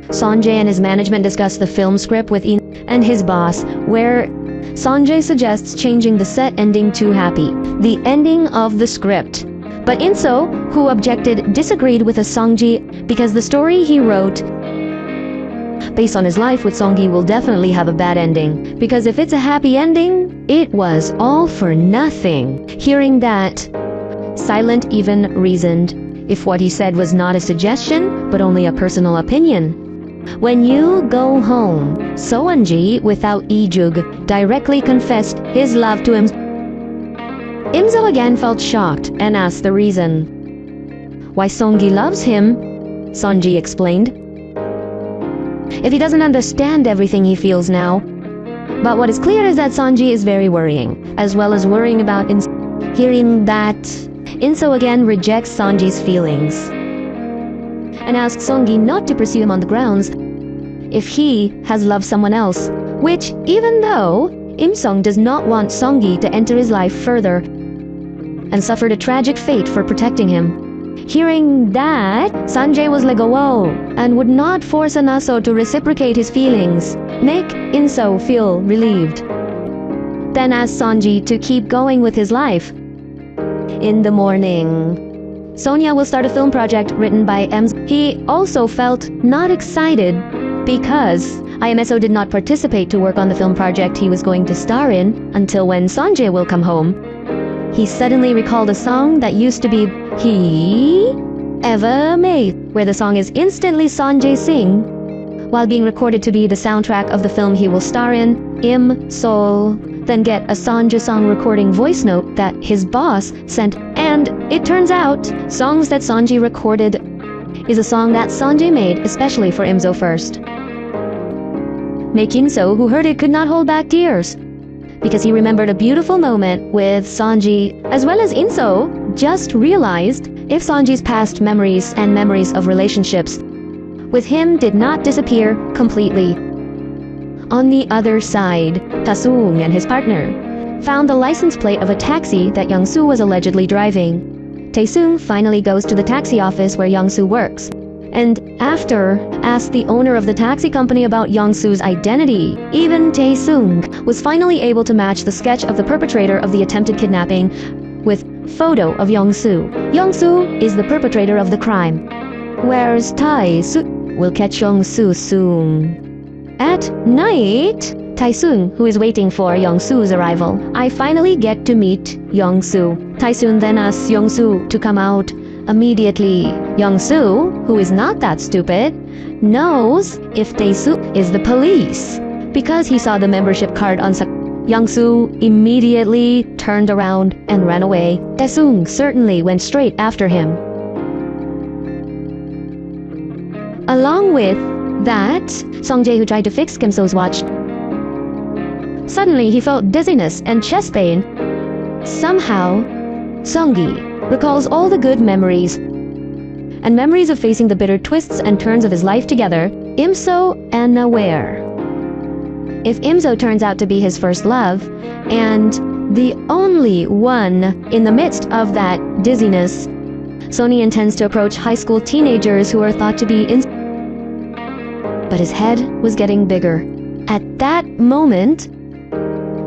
Sanjay and his management discuss the film script with In and his boss, where Sanjay suggests changing the set ending to happy, the ending of the script. But In-so, who objected, disagreed with Songji because the story he wrote based on his life with Song-gi will definitely have a bad ending. Because if it's a happy ending, it was all for nothing. Hearing that, Silent even reasoned if what he said was not a suggestion, but only a personal opinion. When you go home, Soeon-ji, without Ijug, directly confessed his love to him. Imso again felt shocked and asked the reason. Why Song-gi loves him, Sonji explained. If he doesn't understand everything he feels now. But what is clear is that Sonji is very worrying, as well as worrying about hearing that Inso again rejects Sonji's feelings and asks Song-gi not to pursue him on the grounds if he has loved someone else, which, even though Im-sung does not want Song-gi to enter his life further and suffered a tragic fate for protecting him. Hearing that, Sanjae was like, whoa, and would not force Anaso to reciprocate his feelings, make Inso feel relieved. Then asked Sonji to keep going with his life. In the morning, Sonia will start a film project written by Ems. He also felt not excited because IMSO did not participate to work on the film project he was going to star in until when Sanjae will come home. He suddenly recalled a song that used to be He Ever Made, where the song is instantly Sanjae sing, while being recorded to be the soundtrack of the film he will star in, Im Sol. Then get a Sanjae song recording voice note that his boss sent, and it turns out songs that Sanji recorded is a song that Sanjae made especially for Imso first. Making so, who heard it, could not hold back tears because he remembered a beautiful moment with Sanji, as well as Inso just realized if Sanji's past memories and memories of relationships with him did not disappear completely. On the other side, Taesung and his partner found the license plate of a taxi that Young-soo was allegedly driving. Taesung finally goes to the taxi office where Young-soo works, and after asked the owner of the taxi company about Young-soo's identity. Even Taesung was finally able to match the sketch of the perpetrator of the attempted kidnapping with photo of Young-soo. Young-soo is the perpetrator of the crime, whereas Tae-soo will catch Young-soo soon. At night, Taesung, who is waiting for Young-soo's arrival, I finally get to meet Young-soo. Taesung then asks Young-soo to come out immediately. Young-soo, who is not that stupid, knows if Taesung is the police because he saw the membership card on Young-soo immediately turned around and ran away. Taesung certainly went straight after him. Along with that, Song-jae, who tried to fix Kim So's watch, suddenly he felt dizziness and chest pain. Somehow, Song-gi recalls all the good memories and memories of facing the bitter twists and turns of his life together, Imso and Naware. If Imso turns out to be his first love, and the only one in the midst of that dizziness, Sony intends to approach high school teenagers who are thought to be but his head was getting bigger. At that moment,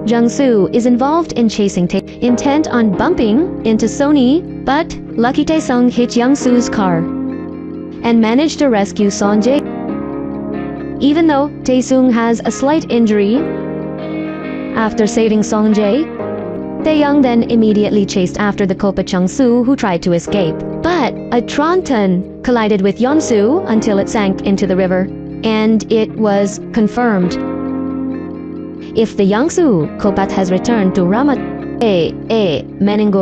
Jung-soo is involved in chasing Tae, intent on bumping into Sony, but lucky Taesung hit Young-soo's car and managed to rescue Sonjae. Even though Taesung has a slight injury after saving Sonjae, Taeyong then immediately chased after the culprit Chung-soo, who tried to escape. But a Tronton collided with Yeon-soo until it sank into the river, and it was confirmed. If the Young-soo culprit has returned to Ramat Menengo,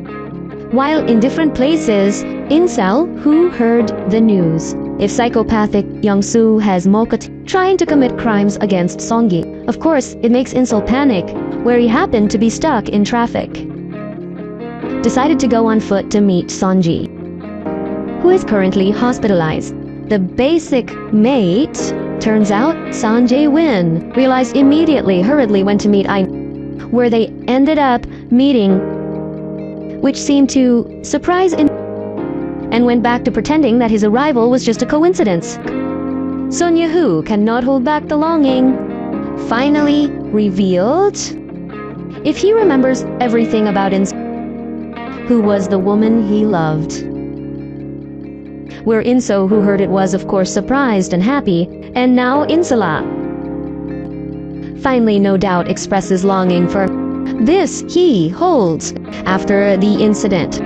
while in different places, Incel, who heard the news, if psychopathic Young-soo has Mokot trying to commit crimes against Song-gi. Of course, it makes Incel panic, where he happened to be stuck in traffic. Decided to go on foot to meet Sonji, who is currently hospitalized. The basic mate, turns out Sanjae Win, realized immediately, hurriedly went to meet where they ended up meeting, which seemed to surprise and went back to pretending that his arrival was just a coincidence. Sonya, who cannot hold back the longing, finally revealed if he remembers everything about who was the woman he loved. where Inso, who heard it, was of course surprised and happy, and now Insala finally no doubt expresses longing for this he holds after the incident.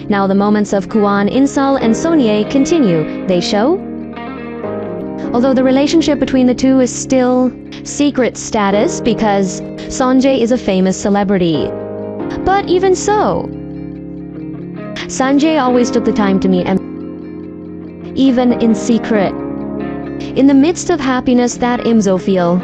Now the moments of Kwon, Insal, and Sonye continue. They show, although the relationship between the two is still secret status because Sanjay is a famous celebrity. But even so, Sanjay always took the time to meet him, even in secret. In the midst of happiness that Imzo feel,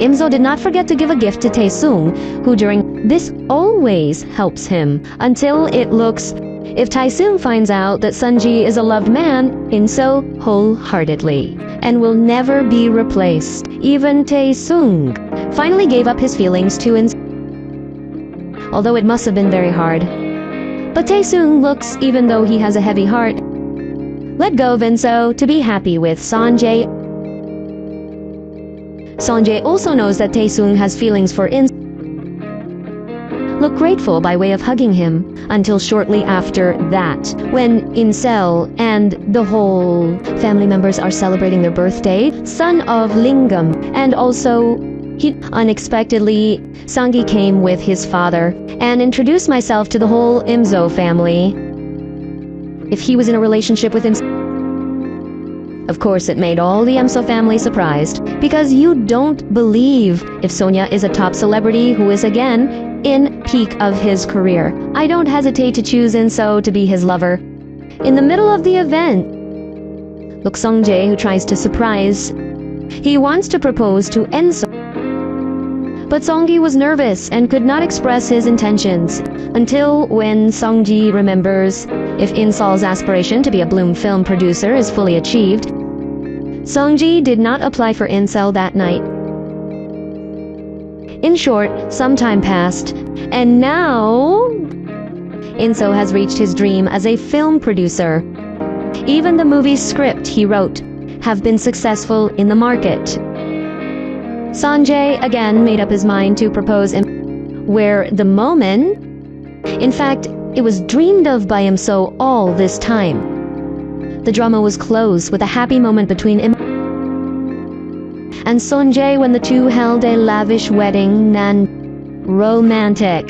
Imzo did not forget to give a gift to Taesung, who during this always helps him, until it looks, if Taesung finds out that Sunji is a loved man, Inso wholeheartedly, and will never be replaced. Even Taesung finally gave up his feelings to Inso, although it must have been very hard. But Taesung looks, even though he has a heavy heart, let go of Inso to be happy with Sanjay. Sanjay also knows that Taesung has feelings for Inso. Look grateful by way of hugging him, until shortly after that, when Insel and the whole family members are celebrating their birthday, son of Lingam, and also unexpectedly, Sangi came with his father and introduced myself to the whole Imzo family. If he was in a relationship with Imzo, of course it made all the Imzo family surprised, because you don't believe if Sonia is a top celebrity who is again in peak of his career. I don't hesitate to choose Inso to be his lover. In the middle of the event, look Sung Jae, who tries to surprise. He wants to propose to Inso, but Songgi was nervous and could not express his intentions, until when Songji remembers if Insol's aspiration to be a Bloom film producer is fully achieved. Songji did not apply for Insel that night. In short, some time passed, and now Inso has reached his dream as a film producer. Even the movie script he wrote have been successful in the market. Sanjay again made up his mind to propose him, where the moment, in fact, it was dreamed of by him so all this time. The drama was closed with a happy moment between him and Sonjay when the two held a lavish wedding and romantic.